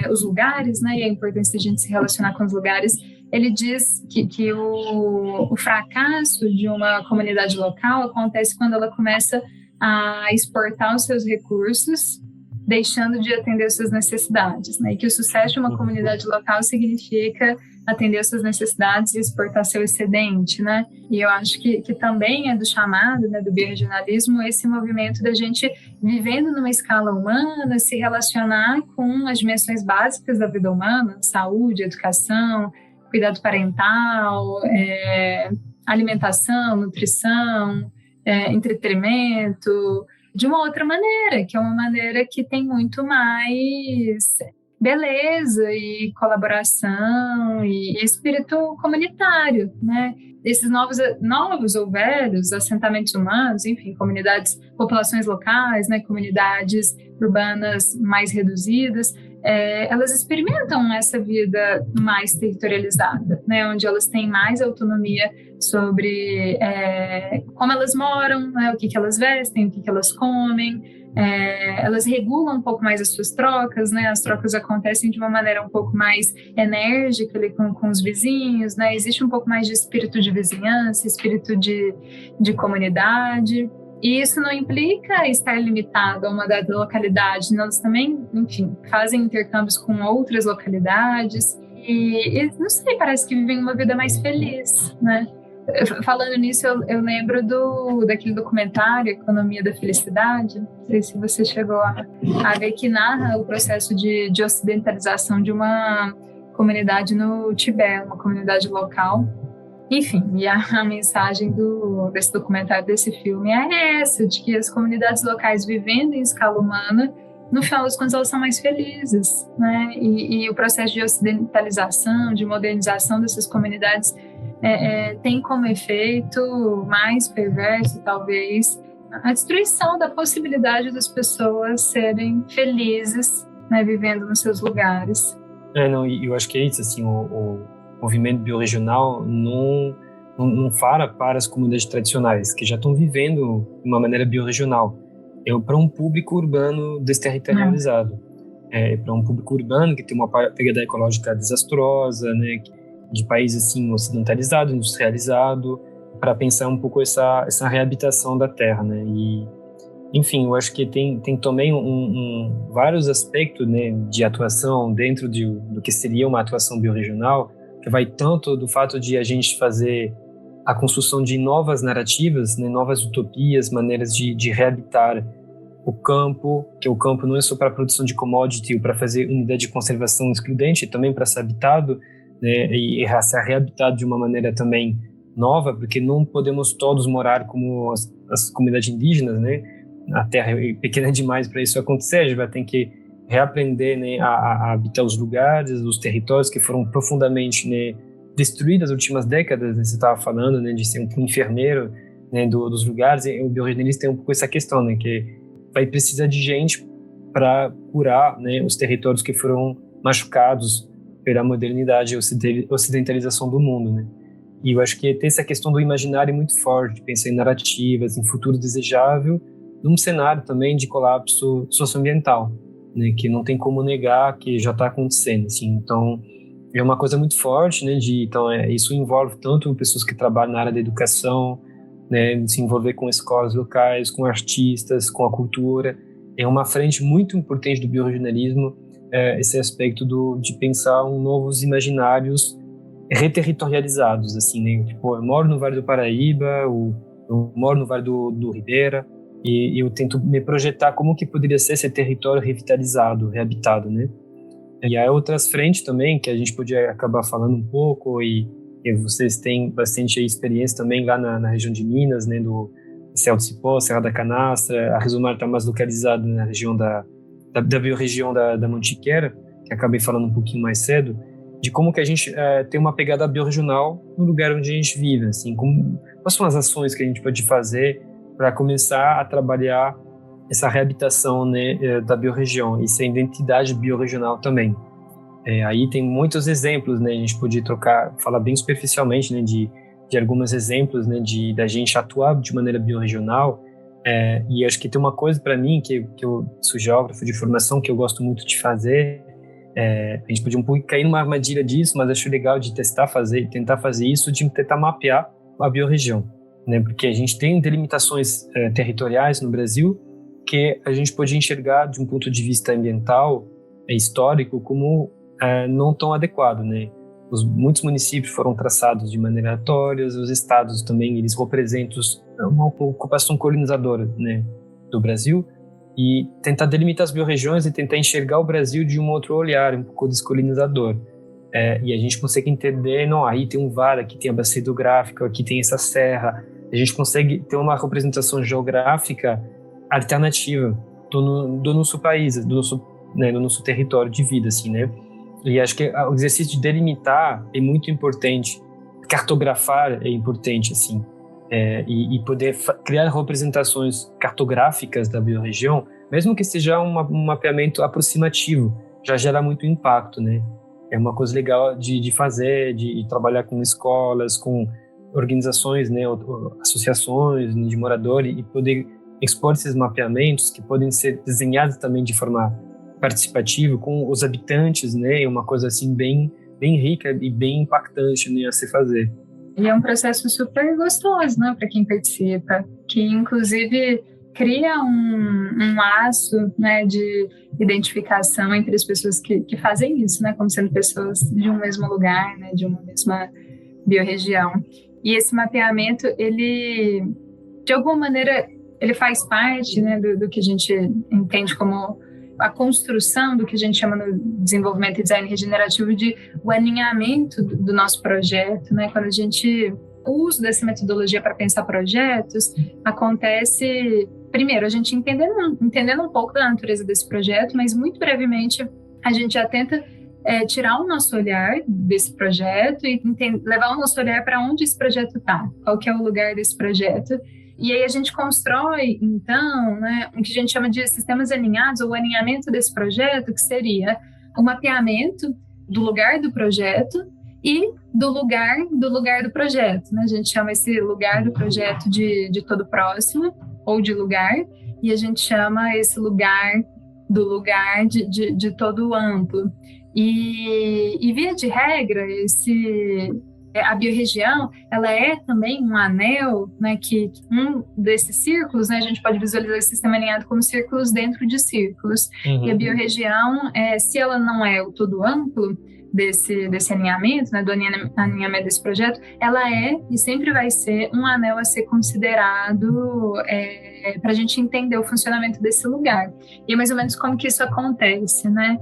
os lugares, né, e a importância de a gente se relacionar com os lugares. Ele diz que o fracasso de uma comunidade local acontece quando ela começa a exportar os seus recursos, deixando de atender as suas necessidades, né? E que o sucesso de uma comunidade local significa atender as suas necessidades e exportar seu excedente, né? E eu acho que também é do chamado, né, do biorregionalismo, esse movimento da gente vivendo numa escala humana, se relacionar com as dimensões básicas da vida humana, saúde, educação, cuidado parental, alimentação, nutrição, entretenimento, de uma outra maneira, que é uma maneira que tem muito mais beleza e colaboração e espírito comunitário, né? Esses novos ou velhos assentamentos humanos, enfim, comunidades, populações locais, né, comunidades urbanas mais reduzidas, elas experimentam essa vida mais territorializada, né, onde elas têm mais autonomia sobre como elas moram, né, o que elas vestem, o que elas comem. Elas regulam um pouco mais as suas trocas, né? As trocas acontecem de uma maneira um pouco mais enérgica ali com os vizinhos, né? Existe um pouco mais de espírito de vizinhança, espírito de comunidade. E isso não implica estar limitado a uma dada localidade, né? Elas também, enfim, fazem intercâmbios com outras localidades e não sei, parece que vivem uma vida mais feliz, né? Falando nisso, eu lembro daquele documentário Economia da Felicidade, não sei se você chegou a ver, que narra o processo de ocidentalização de uma comunidade no Tibete, uma comunidade local. Enfim, e a mensagem desse documentário, desse filme, é essa, de que as comunidades locais vivendo em escala humana, no final das contas, elas são mais felizes, né? E o processo de ocidentalização, de modernização dessas comunidades tem como efeito mais perverso, talvez, a destruição da possibilidade das pessoas serem felizes, né, vivendo nos seus lugares. Eu acho que é isso, assim, o movimento biorregional não fala para as comunidades tradicionais, que já estão vivendo de uma maneira biorregional. É para um público urbano desterritorializado. É para um público urbano que tem uma pegada ecológica desastrosa, né, de país assim ocidentalizado, industrializado, para pensar um pouco essa reabitação da terra, né? E enfim, eu acho que tem também vários aspectos, né, de atuação dentro do que seria uma atuação biorregional, que vai tanto do fato de a gente fazer a construção de novas narrativas, né, novas utopias, maneiras de reabitar o campo, que o campo não é só para a produção de commodity ou para fazer unidade de conservação excludente, também para ser habitado, né, e ser reabitado de uma maneira também nova, porque não podemos todos morar como as comunidades indígenas, né? A terra é pequena demais para isso acontecer, a gente vai ter que reaprender, né, a habitar os lugares, os territórios que foram profundamente, né, destruídos nas últimas décadas, né? Você estava falando, né, de ser um enfermeiro, né, dos lugares, e o biorregionalista tem um pouco essa questão, né, que vai precisar de gente para curar, né, os territórios que foram machucados pela modernidade e ocidentalização do mundo, né? E eu acho que tem essa questão do imaginário muito forte, pensar em narrativas, em futuro desejável, num cenário também de colapso socioambiental, né? Que não tem como negar que já está acontecendo, assim. Então, é uma coisa muito forte, né? Isso envolve tanto pessoas que trabalham na área da educação, né? Se envolver com escolas locais, com artistas, com a cultura. É uma frente muito importante do biorregionalismo, esse aspecto de pensar novos imaginários reterritorializados, assim, né? Tipo, eu moro no Vale do Paraíba, eu moro no Vale do Ribeira, e eu tento me projetar como que poderia ser esse território revitalizado, reabitado, né? E há outras frentes também que a gente podia acabar falando um pouco, e vocês têm bastante experiência também lá na região de Minas, né? Do Céu do Cipó, Serra da Canastra. A Resumar está mais localizada na região da biorregião da Mantiqueira, que acabei falando um pouquinho mais cedo, de como que a gente tem uma pegada biorregional no lugar onde a gente vive, assim, quais são as ações que a gente pode fazer para começar a trabalhar essa reabitação, né, da biorregião, e essa identidade biorregional também. Aí tem muitos exemplos, né, a gente pode falar bem superficialmente, né, de alguns exemplos, né, da gente atuar de maneira biorregional. E acho que tem uma coisa para mim, que eu sou geógrafo de formação, que eu gosto muito de fazer. A gente podia um pouco cair numa armadilha disso, mas acho legal de tentar fazer isso, de tentar mapear a biorregião, né? Porque a gente tem delimitações territoriais no Brasil que a gente pode enxergar de um ponto de vista ambiental, histórico, como não tão adequado, né? Muitos municípios foram traçados de maneira aleatória, os estados também, eles representam uma ocupação colonizadora, né, do Brasil, e tentar delimitar as biorregiões e tentar enxergar o Brasil de um outro olhar, um pouco descolonizador. E a gente consegue entender, não, aí tem um vale, aqui tem a bacia hidrográfica, aqui tem essa serra. A gente consegue ter uma representação geográfica alternativa do nosso país, do nosso território de vida, assim, né? E acho que o exercício de delimitar é muito importante, cartografar é importante, assim, e poder criar representações cartográficas da biorregião, mesmo que seja um mapeamento aproximativo, já gera muito impacto, né? É uma coisa legal de fazer, de trabalhar com escolas, com organizações, né, associações de moradores e poder expor esses mapeamentos que podem ser desenhados também de forma participativa com os habitantes, né? É uma coisa assim bem rica e bem impactante, né, a se fazer. E é um processo super gostoso, né, para quem participa, que inclusive cria um laço, né, de identificação entre as pessoas que fazem isso, né, como sendo pessoas de um mesmo lugar, né, de uma mesma biorregião. E esse mapeamento, ele, de alguma maneira, ele faz parte, né, do que a gente entende como a construção do que a gente chama no desenvolvimento e design regenerativo de o alinhamento do nosso projeto, né? Quando a gente usa dessa metodologia para pensar projetos, acontece, primeiro, a gente entendendo um pouco da natureza desse projeto, mas muito brevemente a gente já tenta tirar o nosso olhar desse projeto e levar o nosso olhar para onde esse projeto está, qual que é o lugar desse projeto. E aí a gente constrói, então, né, o que a gente chama de sistemas alinhados, ou alinhamento desse projeto, que seria o mapeamento do lugar do projeto e do lugar do projeto, né? A gente chama esse lugar do projeto de todo próximo, ou de lugar, e a gente chama esse lugar do lugar de todo amplo. E via de regra, a biorregião, ela é também um anel, né, que um desses círculos, né, a gente pode visualizar esse sistema alinhado como círculos dentro de círculos. Uhum. E a biorregião, se ela não é o todo amplo desse alinhamento, né, do alinhamento desse projeto, ela é e sempre vai ser um anel a ser considerado para a gente entender o funcionamento desse lugar. E é mais ou menos como que isso acontece, né?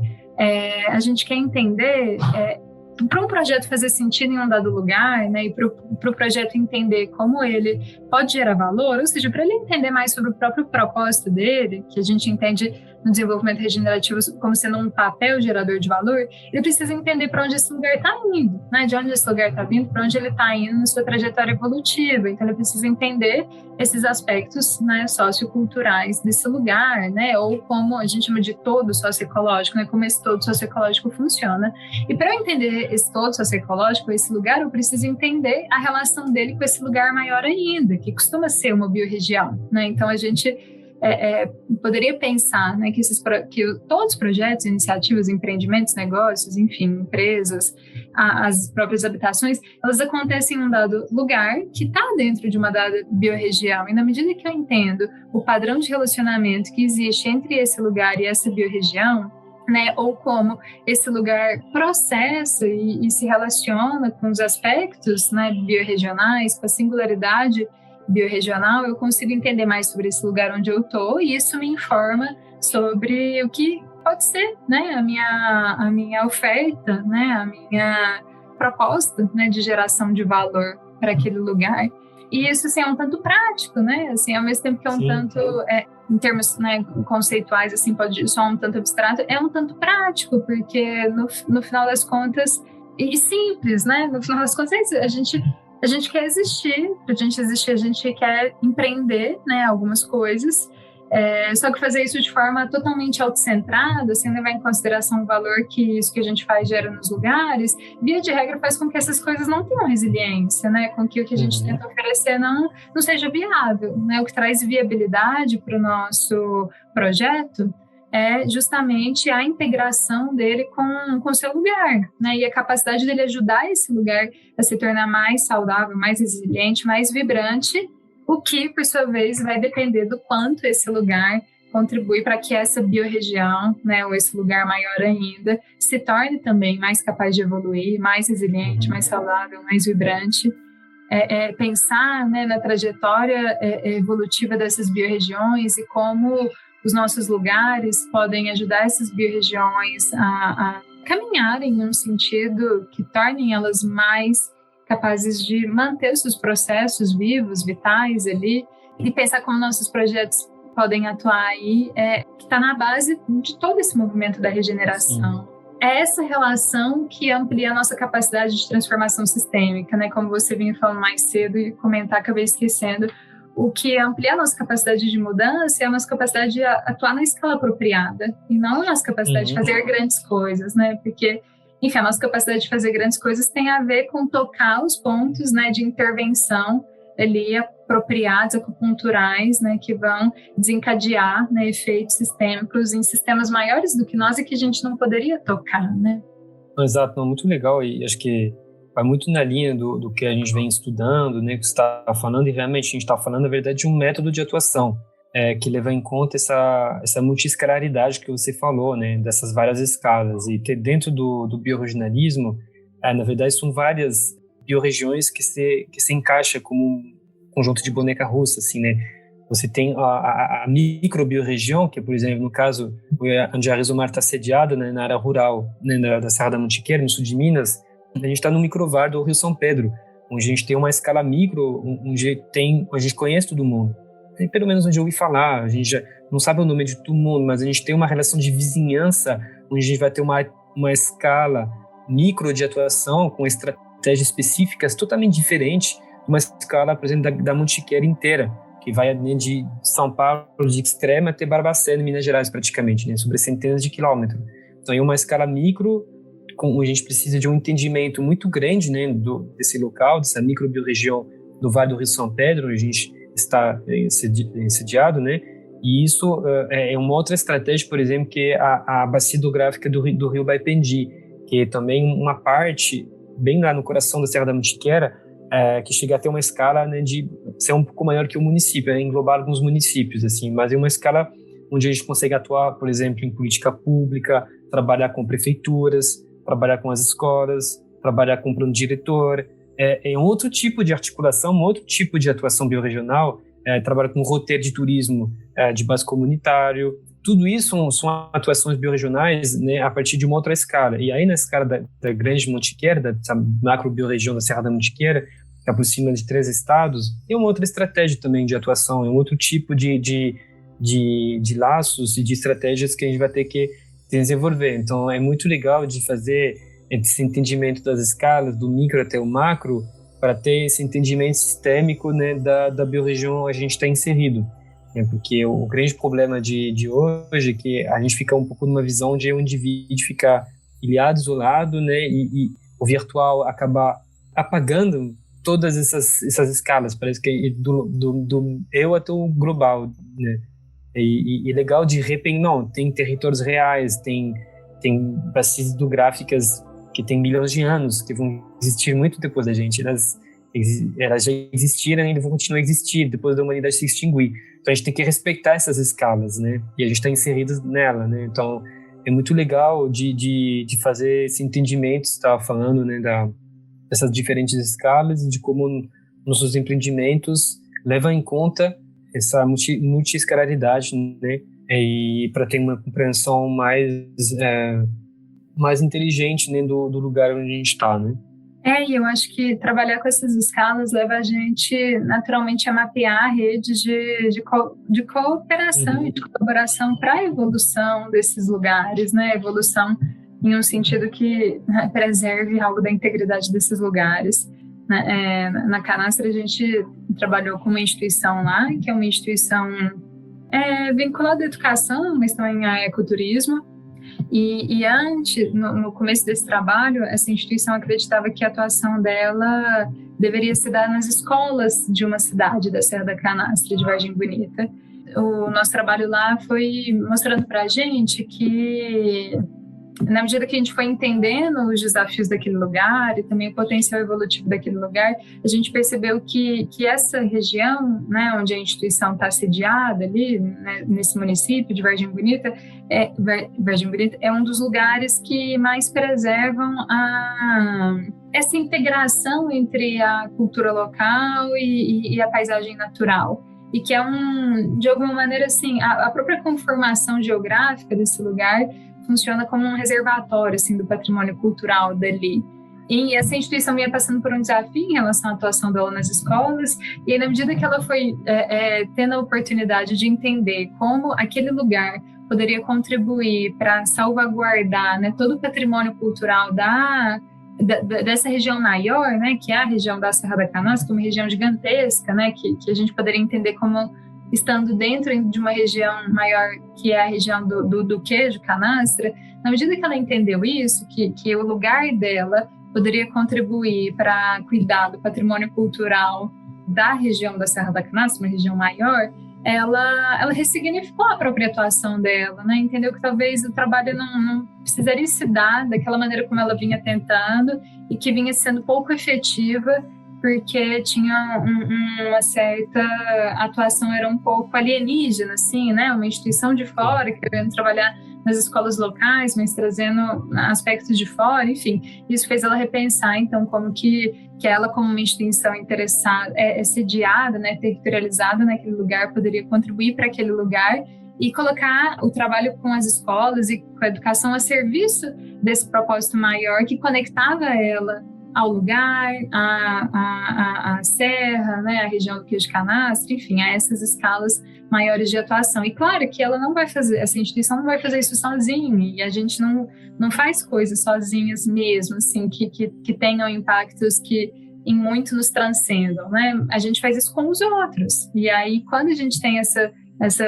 A gente quer entender... para um projeto fazer sentido em um dado lugar, né, e para o projeto entender como ele pode gerar valor, ou seja, para ele entender mais sobre o próprio propósito dele, que a gente entende no desenvolvimento regenerativo como sendo um papel gerador de valor, ele precisa entender para onde esse lugar está indo, né, de onde esse lugar está vindo, para onde ele está indo na sua trajetória evolutiva. Então, ele precisa entender esses aspectos, né, socioculturais desse lugar, né, ou como a gente chama de todo socioecológico, né, como esse todo socioecológico funciona. E para eu entender esse todo socioecológico, esse lugar, eu preciso entender a relação dele com esse lugar maior ainda, que costuma ser uma biorregião, né? Então, a gente poderia pensar, né, que todos os projetos, iniciativas, empreendimentos, negócios, enfim, empresas, as próprias habitações, elas acontecem em um dado lugar que está dentro de uma dada biorregião. E na medida que eu entendo o padrão de relacionamento que existe entre esse lugar e essa biorregião, né, ou como esse lugar processa e se relaciona com os aspectos, né, biorregionais, com a singularidade biorregional, eu consigo entender mais sobre esse lugar onde eu estou, e isso me informa sobre o que pode ser, né, a minha oferta, né, a minha proposta, né, de geração de valor para aquele lugar. E isso, assim, é um tanto prático, né, assim, ao mesmo tempo que é um tanto, em termos, né, conceituais, assim, pode soar um tanto abstrato, é um tanto prático, porque no final das contas, e simples, né, no final das contas, a gente quer existir, para a gente existir, a gente quer empreender, né, algumas coisas, só que fazer isso de forma totalmente autocentrada, sem levar em consideração o valor que isso que a gente faz gera nos lugares, via de regra faz com que essas coisas não tenham resiliência, né, com que o que a gente tenta oferecer não seja viável, né, o que traz viabilidade para o nosso projeto é justamente a integração dele com o seu lugar, né? E a capacidade dele ajudar esse lugar a se tornar mais saudável, mais resiliente, mais vibrante, o que, por sua vez, vai depender do quanto esse lugar contribui para que essa biorregião, né, ou esse lugar maior ainda, se torne também mais capaz de evoluir, mais resiliente, mais saudável, mais vibrante. Pensar, né, na trajetória evolutiva dessas biorregiões e como os nossos lugares podem ajudar essas biorregiões a caminharem em um sentido que tornem elas mais capazes de manter os seus processos vivos, vitais ali, e pensar como nossos projetos podem atuar aí, que está na base de todo esse movimento da regeneração. É essa relação que amplia a nossa capacidade de transformação sistêmica, né? Como você vinha falando mais cedo e comentar, acabei esquecendo, o que amplia a nossa capacidade de mudança é a nossa capacidade de atuar na escala apropriada, e não a nossa capacidade de fazer grandes coisas, né? Porque, enfim, a nossa capacidade de fazer grandes coisas tem a ver com tocar os pontos, né, de intervenção ali apropriados, acupunturais, né, que vão desencadear, né, efeitos sistêmicos em sistemas maiores do que nós e que a gente não poderia tocar, né? Exato, não, muito legal, e acho que vai muito na linha do que a gente vem estudando, né, que você está falando, e realmente a gente está falando, na verdade, de um método de atuação, que leva em conta essa multiescalaridade que você falou, né, dessas várias escalas, e ter dentro do biorregionalismo, na verdade, são várias biorregiões que se encaixa como um conjunto de boneca russa, assim, né? Você tem a microbiorregião, que, por exemplo, no caso, onde a Rizomar está sediada, né, na área rural, né, da Serra da Mantiqueira, no sul de Minas, a gente está no microvar do Rio São Pedro, onde a gente tem uma escala micro, onde a gente conhece todo mundo. E, pelo menos onde eu ouvi falar, a gente já não sabe o nome de todo mundo, mas a gente tem uma relação de vizinhança, onde a gente vai ter uma escala micro de atuação, com estratégias específicas totalmente diferentes, uma escala, por exemplo, da Mantiqueira inteira, que vai de São Paulo de Extrema até Barbacena, Minas Gerais, praticamente, né, sobre centenas de quilômetros. Então, é uma escala micro, a gente precisa de um entendimento muito grande, né, desse local, dessa microbiorregião do Vale do Rio São Pedro, onde a gente está sediado, né, e isso é uma outra estratégia, por exemplo, que é a bacia hidrográfica do Rio Baipendi, que é também uma parte, bem lá no coração da Serra da Mantiqueira, que chega a ter uma escala, né, de ser um pouco maior que o município, englobar alguns municípios, assim, mas é uma escala onde a gente consegue atuar, por exemplo, em política pública, trabalhar com prefeituras, trabalhar com as escolas, trabalhar com o plano diretor, é um outro tipo de articulação, um outro tipo de atuação biorregional, trabalhar com roteiro de turismo de base comunitário, tudo isso são atuações biorregionais, né, a partir de uma outra escala. E aí na escala da Grande Mantiqueira, da macro-biorregião da Serra da Mantiqueira, que aproxima de 3 estados, é uma outra estratégia também de atuação, é um outro tipo de laços e de estratégias que a gente vai ter que desenvolver. Então é muito legal de fazer esse entendimento das escalas, do micro até o macro, para ter esse entendimento sistêmico, né, da biorregião onde a gente está inserido. Porque o grande problema de hoje é que a gente fica um pouco numa visão de o indivíduo ficar ilhado, isolado, né, e o virtual acabar apagando todas essas escalas, parece que é do eu até o global, né, e legal de repente, não, tem territórios reais, tem bacias hidrográficas que tem milhões de anos, que vão existir muito depois da gente, elas já existiram e vão continuar a existir depois da humanidade se extinguir. Então a gente tem que respeitar essas escalas, né? E a gente está inserido nela, né? Então é muito legal de fazer esse entendimento, você estava falando, né, dessas diferentes escalas e de como nossos empreendimentos levam em conta essa multiescalaridade, né? E para ter uma compreensão mais inteligente, né, do lugar onde a gente está, né? E eu acho que trabalhar com essas escalas leva a gente naturalmente a mapear redes de cooperação e de colaboração para a evolução desses lugares, né? Evolução em um sentido que preserve algo da integridade desses lugares. Na Canastra a gente trabalhou com uma instituição lá, que é uma instituição vinculada à educação, mas também a ecoturismo. E antes, no começo desse trabalho, essa instituição acreditava que a atuação dela deveria se dar nas escolas de uma cidade da Serra da Canastra, de Vargem Bonita. O nosso trabalho lá foi mostrando para a gente que, na medida que a gente foi entendendo os desafios daquele lugar e também o potencial evolutivo daquele lugar, a gente percebeu que essa região, né, onde a instituição está sediada ali, né, nesse município de Vargem Bonita, é um dos lugares que mais preservam essa integração entre a cultura local e a paisagem natural. E que é de alguma maneira, assim, a própria conformação geográfica desse lugar funciona como um reservatório, assim, do patrimônio cultural dali. E essa instituição vinha passando por um desafio em relação à atuação dela nas escolas, e aí, na medida que ela foi tendo a oportunidade de entender como aquele lugar poderia contribuir para salvaguardar, né, todo o patrimônio cultural dessa região maior, né, que é a região da Serra da Canastra, que é uma região gigantesca, né, que a gente poderia entender como estando dentro de uma região maior, que é a região do queijo canastra. Na medida que ela entendeu isso, que o lugar dela poderia contribuir para cuidar do patrimônio cultural da região da Serra da Canastra, uma região maior, ela ressignificou a própria atuação dela, né? Entendeu que talvez o trabalho não precisaria se dar daquela maneira como ela vinha tentando e que vinha sendo pouco efetiva porque tinha uma certa atuação, era um pouco alienígena, assim, né? Uma instituição de fora querendo trabalhar nas escolas locais, mas trazendo aspectos de fora, enfim. Isso fez ela repensar, então, como que ela, como uma instituição interessada, sediada, né, territorializada naquele lugar, poderia contribuir para aquele lugar e colocar o trabalho com as escolas e com a educação a serviço desse propósito maior que conectava ela ao lugar, à serra, né, à região do queijo canastra, enfim, a essas escalas maiores de atuação. E claro que ela não vai fazer, essa instituição não vai fazer isso sozinha, e a gente não faz coisas sozinhas mesmo, assim, que tenham impactos que em muito nos transcendam, né? A gente faz isso com os outros. E aí, quando a gente tem essa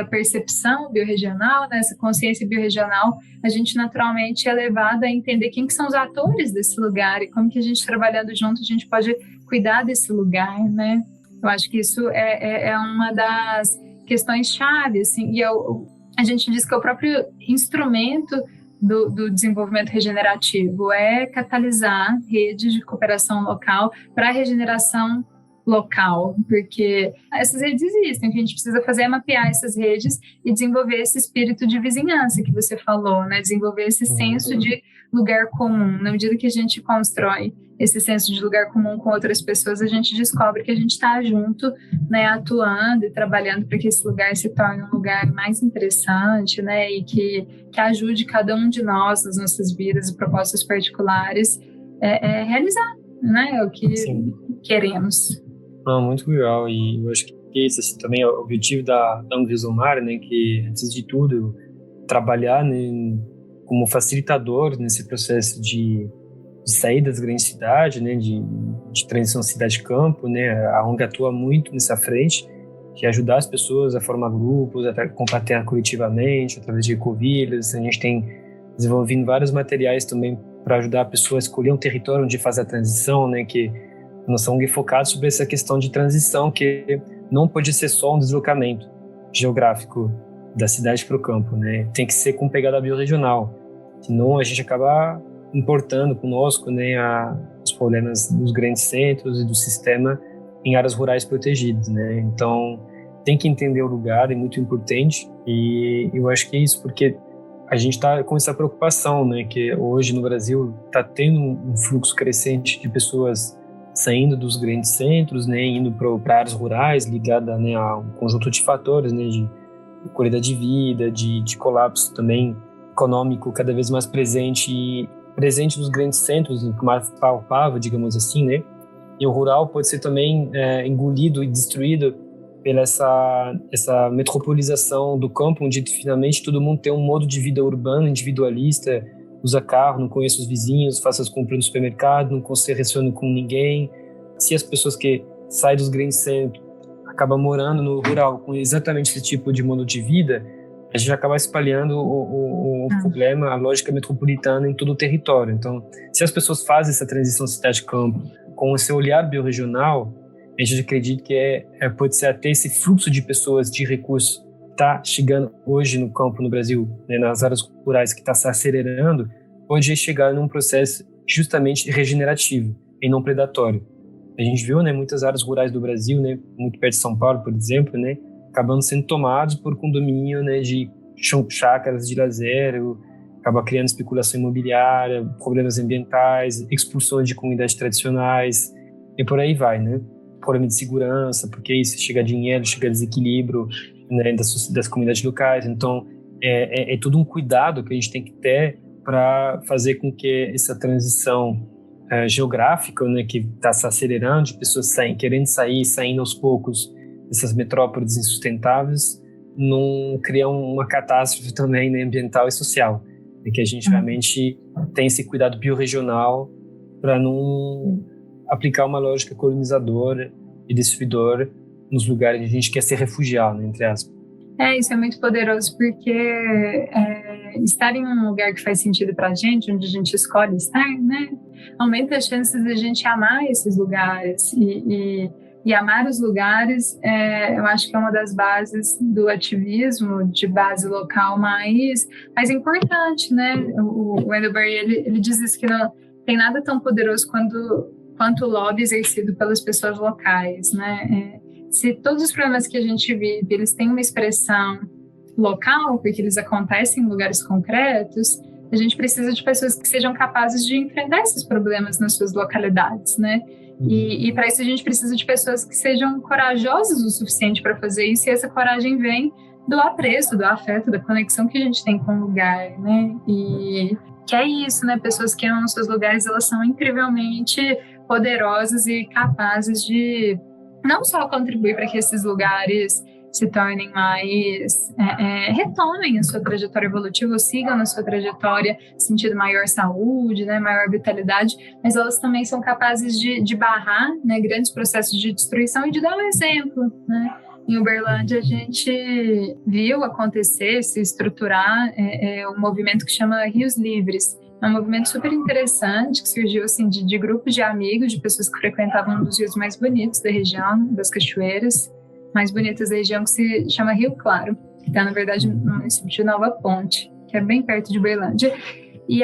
percepção biorregional, né, essa consciência biorregional, a gente naturalmente é levado a entender quem que são os atores desse lugar e como que a gente, trabalhando junto, a gente pode cuidar desse lugar, né? Eu acho que isso é uma das questões-chave, assim, e a gente diz que é o próprio instrumento do desenvolvimento regenerativo é catalisar redes de cooperação local para a regeneração local, porque essas redes existem, o que a gente precisa fazer é mapear essas redes e desenvolver esse espírito de vizinhança que você falou, né? Desenvolver esse senso de lugar comum. Na medida que a gente constrói esse senso de lugar comum com outras pessoas, a gente descobre que a gente está junto, né, atuando e trabalhando para que esse lugar se torne um lugar mais interessante, né, e que ajude cada um de nós nas nossas vidas e propostas particulares realizar, né, o que queremos. Muito legal, e eu acho que esse assim, também é o objetivo da Angrisomar, né, que, antes de tudo, trabalhar, né, como facilitador nesse processo de sair das grandes cidades, né, de transição cidade-campo, né, a ONG atua muito nessa frente, de ajudar as pessoas a formar grupos, a combater coletivamente, através de ecovilas. A gente tem desenvolvido vários materiais também para ajudar a pessoa a escolher um território onde fazer a transição, né, que nós somos focados sobre essa questão de transição, que não pode ser só um deslocamento geográfico da cidade para o campo, né? Tem que ser com pegada biorregional, senão a gente acaba importando conosco, né, os problemas dos grandes centros e do sistema em áreas rurais protegidas, né? Então tem que entender o lugar, é muito importante, e eu acho que é isso, porque a gente está com essa preocupação, né, que hoje no Brasil está tendo um fluxo crescente de pessoas saindo dos grandes centros, né, indo para áreas rurais, ligada, né, a um conjunto de fatores, né, de qualidade de vida, de colapso também econômico cada vez mais presente nos grandes centros, mais palpável, digamos assim, né, e o rural pode ser também engolido e destruído pela essa metropolização do campo, onde finalmente todo mundo tem um modo de vida urbano, individualista, usa carro, não conhece os vizinhos, faz as compras no supermercado, não se relaciona com ninguém. Se as pessoas que saem dos grandes centros acabam morando no rural com exatamente esse tipo de modo de vida, a gente acaba espalhando o problema, a lógica metropolitana em todo o território. Então, se as pessoas fazem essa transição cidade-campo com esse olhar biorregional, a gente acredita que pode ser até esse fluxo de pessoas, de recursos, está chegando hoje no campo no Brasil, né, nas áreas rurais, que está se acelerando, pode chegar num processo justamente regenerativo e não predatório. A gente viu, né, muitas áreas rurais do Brasil, né, muito perto de São Paulo, por exemplo, né, acabando sendo tomados por condomínio, né, de chácaras de lazer, acaba criando especulação imobiliária, problemas ambientais, expulsões de comunidades tradicionais, e por aí vai, né? Problema de segurança, porque isso chega dinheiro, chega desequilíbrio, né, das comunidades locais. Então, é tudo um cuidado que a gente tem que ter para fazer com que essa transição geográfica, né, que está se acelerando, de pessoas querendo saindo aos poucos dessas metrópoles insustentáveis, não cria uma catástrofe também, né, ambiental e social. E que a gente realmente tem esse cuidado biorregional para não aplicar uma lógica colonizadora e destruidora nos lugares onde a gente quer se refugiar, né, entre aspas. Isso é muito poderoso, porque estar em um lugar que faz sentido para a gente, onde a gente escolhe estar, né, aumenta as chances de a gente amar esses lugares. E amar os lugares, eu acho que é uma das bases do ativismo, de base local mais importante, né? O Wendell Berry, ele diz isso, que não tem nada tão poderoso quanto o lobby exercido pelas pessoas locais, né? Se todos os problemas que a gente vive, eles têm uma expressão local, porque eles acontecem em lugares concretos, a gente precisa de pessoas que sejam capazes de enfrentar esses problemas nas suas localidades, né? E para isso a gente precisa de pessoas que sejam corajosas o suficiente para fazer isso, e essa coragem vem do apreço, do afeto, da conexão que a gente tem com o lugar, né? E que é isso, né? Pessoas que amam os seus lugares, elas são incrivelmente poderosas e capazes de não só contribuir para que esses lugares se tornem mais, retomem a sua trajetória evolutiva, ou sigam na sua trajetória sentido maior saúde, né, maior vitalidade, mas elas também são capazes de barrar, né, grandes processos de destruição e de dar um exemplo, né. Em Uberlândia, a gente viu acontecer, se estruturar um movimento que chama Rios Livres. É um movimento super interessante, que surgiu assim, de grupos de amigos, de pessoas que frequentavam um dos rios mais bonitos da região, das cachoeiras mais bonitas da região, que se chama Rio Claro, que está, na verdade, no município de Nova Ponte, que é bem perto de Uberlândia. E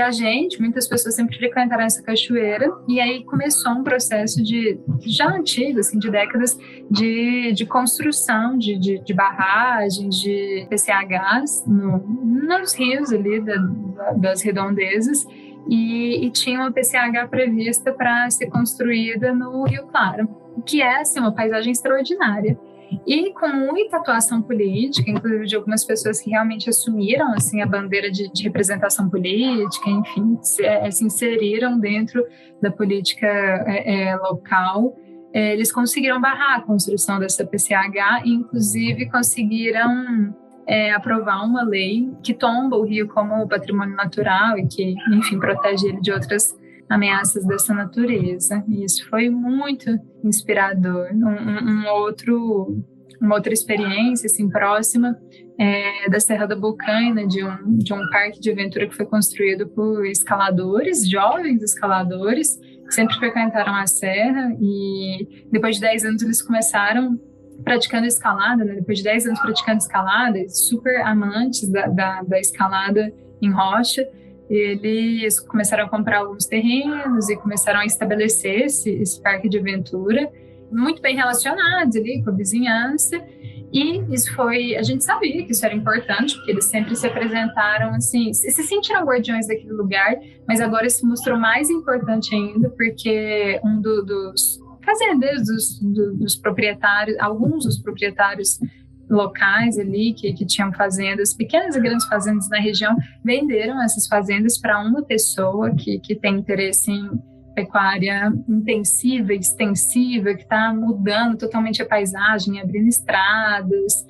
muitas pessoas sempre frequentaram essa cachoeira, e aí começou um processo já antigo, assim, de décadas, de construção de barragens, de PCHs nos rios ali das redondezas, e tinha uma PCH prevista para ser construída no Rio Claro, que é, assim, uma paisagem extraordinária. E com muita atuação política, inclusive de algumas pessoas que realmente assumiram, assim, a bandeira de representação política, enfim, se inseriram dentro da política local. Eles conseguiram barrar a construção dessa PCH e, inclusive, conseguiram aprovar uma lei que tomba o rio como patrimônio natural e que, enfim, protege ele de outras ameaças dessa natureza. E isso foi muito inspirador. Uma outra experiência assim, próxima da Serra da Bocaina, de um parque de aventura que foi construído por escaladores, jovens escaladores, que sempre frequentaram a serra, e depois de 10 anos eles começaram praticando escalada, né? Depois de 10 anos praticando escalada, super amantes da escalada em rocha, eles começaram a comprar alguns terrenos e começaram a estabelecer esse parque de aventura, muito bem relacionados ali com a vizinhança. E a gente sabia que isso era importante, porque eles sempre se apresentaram assim, se sentiram guardiões daquele lugar, mas agora se mostrou mais importante ainda, porque um dos fazendeiros, dos proprietários, alguns dos proprietários locais ali que tinham fazendas, pequenas e grandes fazendas na região, venderam essas fazendas para uma pessoa que tem interesse em pecuária intensiva, extensiva, que está mudando totalmente a paisagem, abrindo estradas,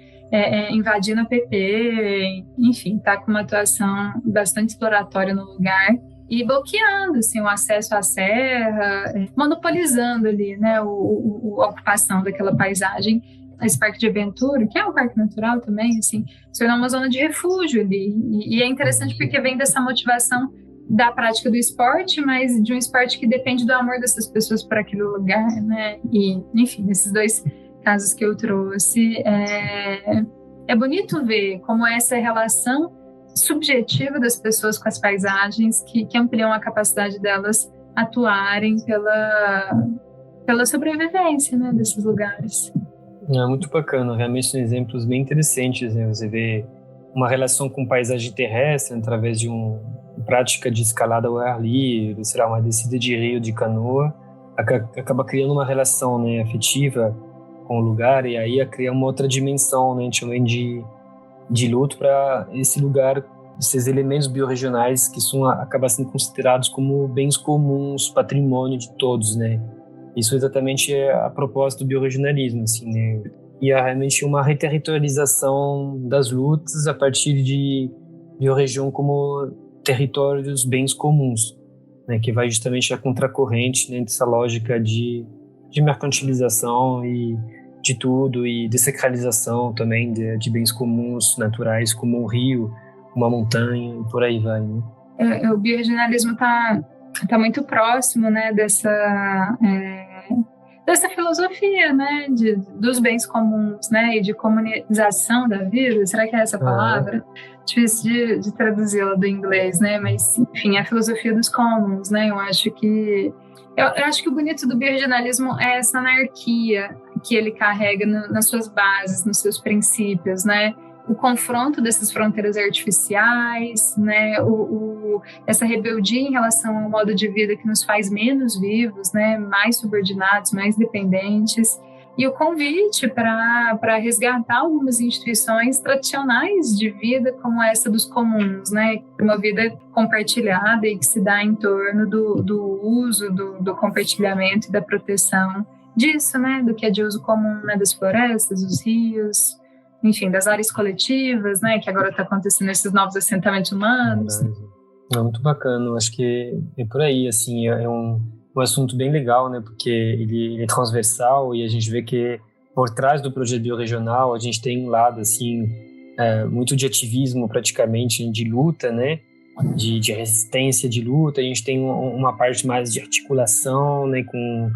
invadindo a PP, enfim, está com uma atuação bastante exploratória no lugar e bloqueando assim, o acesso à serra, monopolizando ali, né, a ocupação daquela paisagem. Esse parque de aventura, que é um parque natural também, assim, se tornou uma zona de refúgio ali. E é interessante porque vem dessa motivação da prática do esporte, mas de um esporte que depende do amor dessas pessoas por aquele lugar, né? E, enfim, nesses dois casos que eu trouxe, é bonito ver como essa relação subjetiva das pessoas com as paisagens que ampliam a capacidade delas atuarem pela sobrevivência, né, desses lugares. É muito bacana, realmente são exemplos bem interessantes, né? Você vê uma relação com paisagem terrestre através de uma prática de escalada ao ar livre, sei lá, uma descida de rio de canoa, acaba criando uma relação, né, afetiva com o lugar, e aí cria uma outra dimensão, né, também de luto para esse lugar, esses elementos biorregionais que acabam sendo considerados como bens comuns, patrimônio de todos, né? Isso exatamente é a proposta do biorregionalismo, assim, né? E é realmente uma reterritorialização das lutas a partir de biorregião como territórios, bens comuns. né, que vai justamente a contracorrente, né, dessa lógica de mercantilização e de tudo, e desacralização também de bens comuns naturais, como o rio, uma montanha, e por aí vai, né? O bioregionalismo tá muito próximo, né, dessa filosofia, né, dos bens comuns, né, e de comunização da vida. Será que é essa palavra? Difícil de traduzi-la do inglês, né, mas, enfim, a filosofia dos commons, né, eu acho que o bonito do bioregionalismo é essa anarquia que ele carrega nas suas bases, nos seus princípios, né, o confronto dessas fronteiras artificiais, né, essa rebeldia em relação ao modo de vida que nos faz menos vivos, né, mais subordinados, mais dependentes, e o convite para resgatar algumas instituições tradicionais de vida, como essa dos comuns, né, uma vida compartilhada e que se dá em torno do uso, do compartilhamento e da proteção disso, né, do que é de uso comum, né, das florestas, dos rios, enfim, das áreas coletivas, né, que agora está acontecendo esses novos assentamentos humanos. É muito bacana, eu acho que é por aí, assim, é um assunto bem legal, né, porque ele é transversal e a gente vê que por trás do projeto biorregional a gente tem um lado, assim, muito de ativismo praticamente, de luta, né, de resistência, de luta, a gente tem uma parte mais de articulação, né, com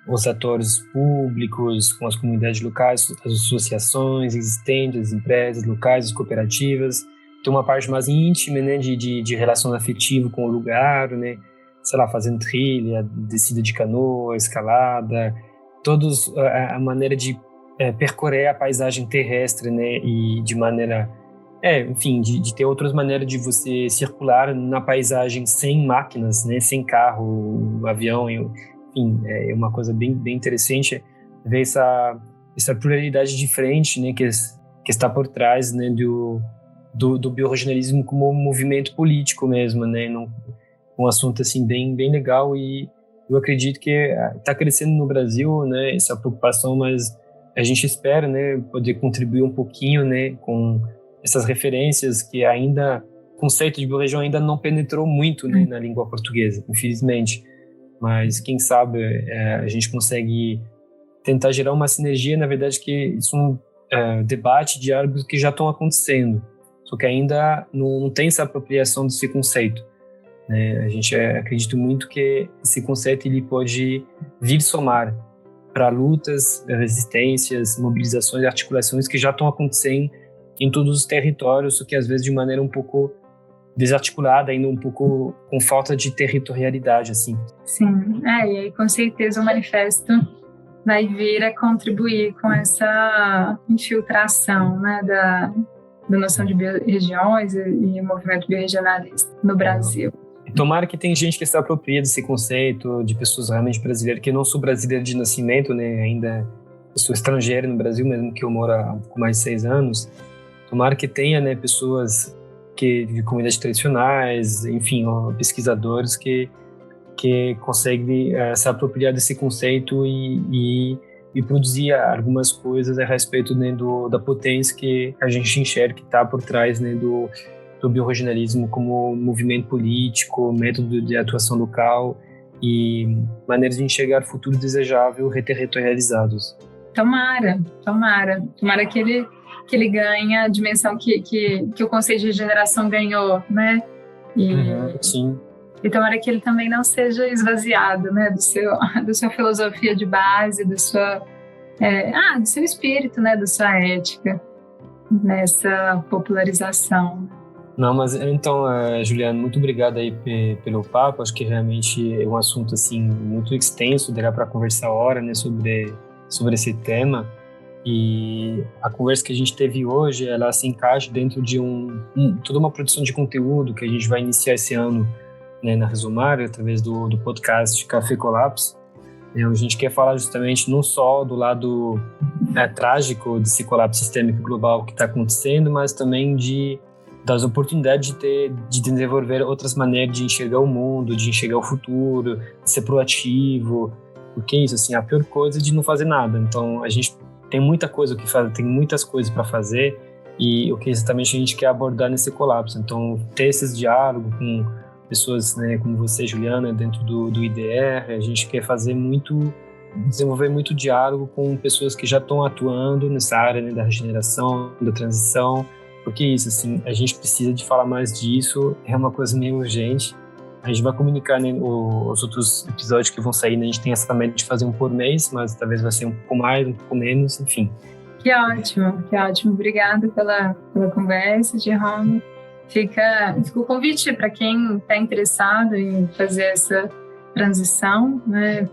os atores públicos, com as comunidades locais, as associações existentes, as empresas locais, as cooperativas. Tem uma parte mais íntima, né, de relação afetiva com o lugar, né, sei lá, fazendo trilha, descida de canoa, escalada, todos a maneira de percorrer a paisagem terrestre, né, e de maneira, enfim, de ter outras maneiras de você circular na paisagem sem máquinas, né, sem carro, avião, enfim, é uma coisa bem, bem interessante ver essa pluralidade diferente, né, que está por trás, né, do biorregionalismo como um movimento político mesmo, né, um assunto assim bem, bem legal, e eu acredito que está crescendo no Brasil, né, essa preocupação, mas a gente espera, né, poder contribuir um pouquinho, né, com essas referências que ainda o conceito de biorregião ainda não penetrou muito, né, na língua portuguesa, infelizmente. Mas quem sabe a gente consegue tentar gerar uma sinergia, na verdade, que isso é um debate de algo que já estão acontecendo, só que ainda não tem essa apropriação desse conceito, né? A gente acredita muito que esse conceito ele pode vir somar para lutas, resistências, mobilizações e articulações que já estão acontecendo em todos os territórios, só que às vezes de maneira um pouco desarticulada, ainda um pouco com falta de territorialidade, assim. Sim, e aí com certeza o manifesto vai vir a contribuir com essa infiltração, né, da noção de biorregiões e o movimento biorregionalista no Brasil. Tomara que tem gente que se apropria desse conceito, de pessoas realmente brasileiras, que não sou brasileiro de nascimento, né, ainda sou estrangeiro no Brasil, mesmo que eu moro há um pouco mais de 6 anos. Tomara que tenha, né, pessoas de comunidades tradicionais, enfim, pesquisadores que conseguem se apropriar desse conceito e produzir algumas coisas a respeito, né, da potência que a gente enxerga que está por trás, né, do biorregionalismo como movimento político, método de atuação local e maneiras de enxergar futuro desejável reterritorializados. Tomara que ele ganhe a dimensão que o conceito de regeneração ganhou, né? Sim. E tomara que ele também não seja esvaziado, né? Da sua filosofia de base, do seu espírito, né? Da sua ética, nessa popularização. Não, mas então, Juliana, muito obrigado aí pelo papo. Acho que realmente é um assunto assim muito extenso, dará para conversar hora, né? Sobre esse tema. E a conversa que a gente teve hoje, ela se encaixa dentro de toda uma produção de conteúdo que a gente vai iniciar esse ano, né, na Resumar, através do podcast Café Colapso. A gente quer falar justamente não só do lado trágico desse colapso sistêmico global que está acontecendo, mas também das oportunidades de desenvolver outras maneiras de enxergar o mundo, de enxergar o futuro, de ser proativo, porque é isso, assim, a pior coisa é de não fazer nada. Então, a gente tem muita coisa o que fazer, tem muitas coisas para fazer, e o que exatamente a gente quer abordar nesse colapso. Então, ter esses diálogos pessoas, né, como você, Juliana, dentro do IDR. A gente quer desenvolver muito diálogo com pessoas que já estão atuando nessa área, né, da regeneração, da transição, porque isso, assim, a gente precisa de falar mais disso, é uma coisa meio urgente. A gente vai comunicar, né, os outros episódios que vão sair, né, a gente tem essa meta de fazer um por mês, mas talvez vai ser um pouco mais, um pouco menos, enfim. Que ótimo, que ótimo. Obrigada pela conversa, Jerome. Fica o convite para quem está interessado em fazer essa transição, né,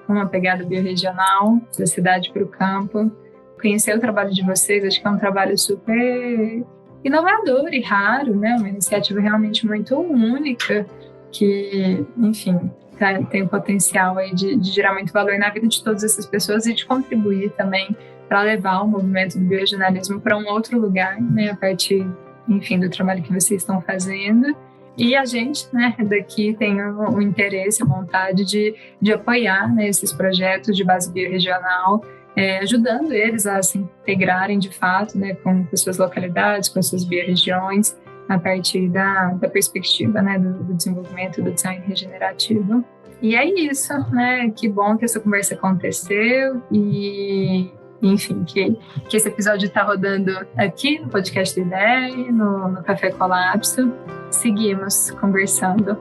com uma pegada biorregional, da cidade para o campo. Conhecer o trabalho de vocês, acho que é um trabalho super inovador e raro, né, uma iniciativa realmente muito única, que, enfim, tem o potencial aí de gerar muito valor na vida de todas essas pessoas e de contribuir também para levar o movimento do biorregionalismo para um outro lugar, né, a partir, enfim, do trabalho que vocês estão fazendo. E a gente, né, daqui tem o interesse, a vontade de apoiar, né, esses projetos de base biorregional, ajudando eles a se integrarem de fato, né, com as suas localidades, com as suas biorregiões, a partir da perspectiva, né, do desenvolvimento do design regenerativo. E é isso, né? Que bom que essa conversa aconteceu e, enfim, que esse episódio está rodando aqui no podcast do IDER, no Café Colapso. Seguimos conversando.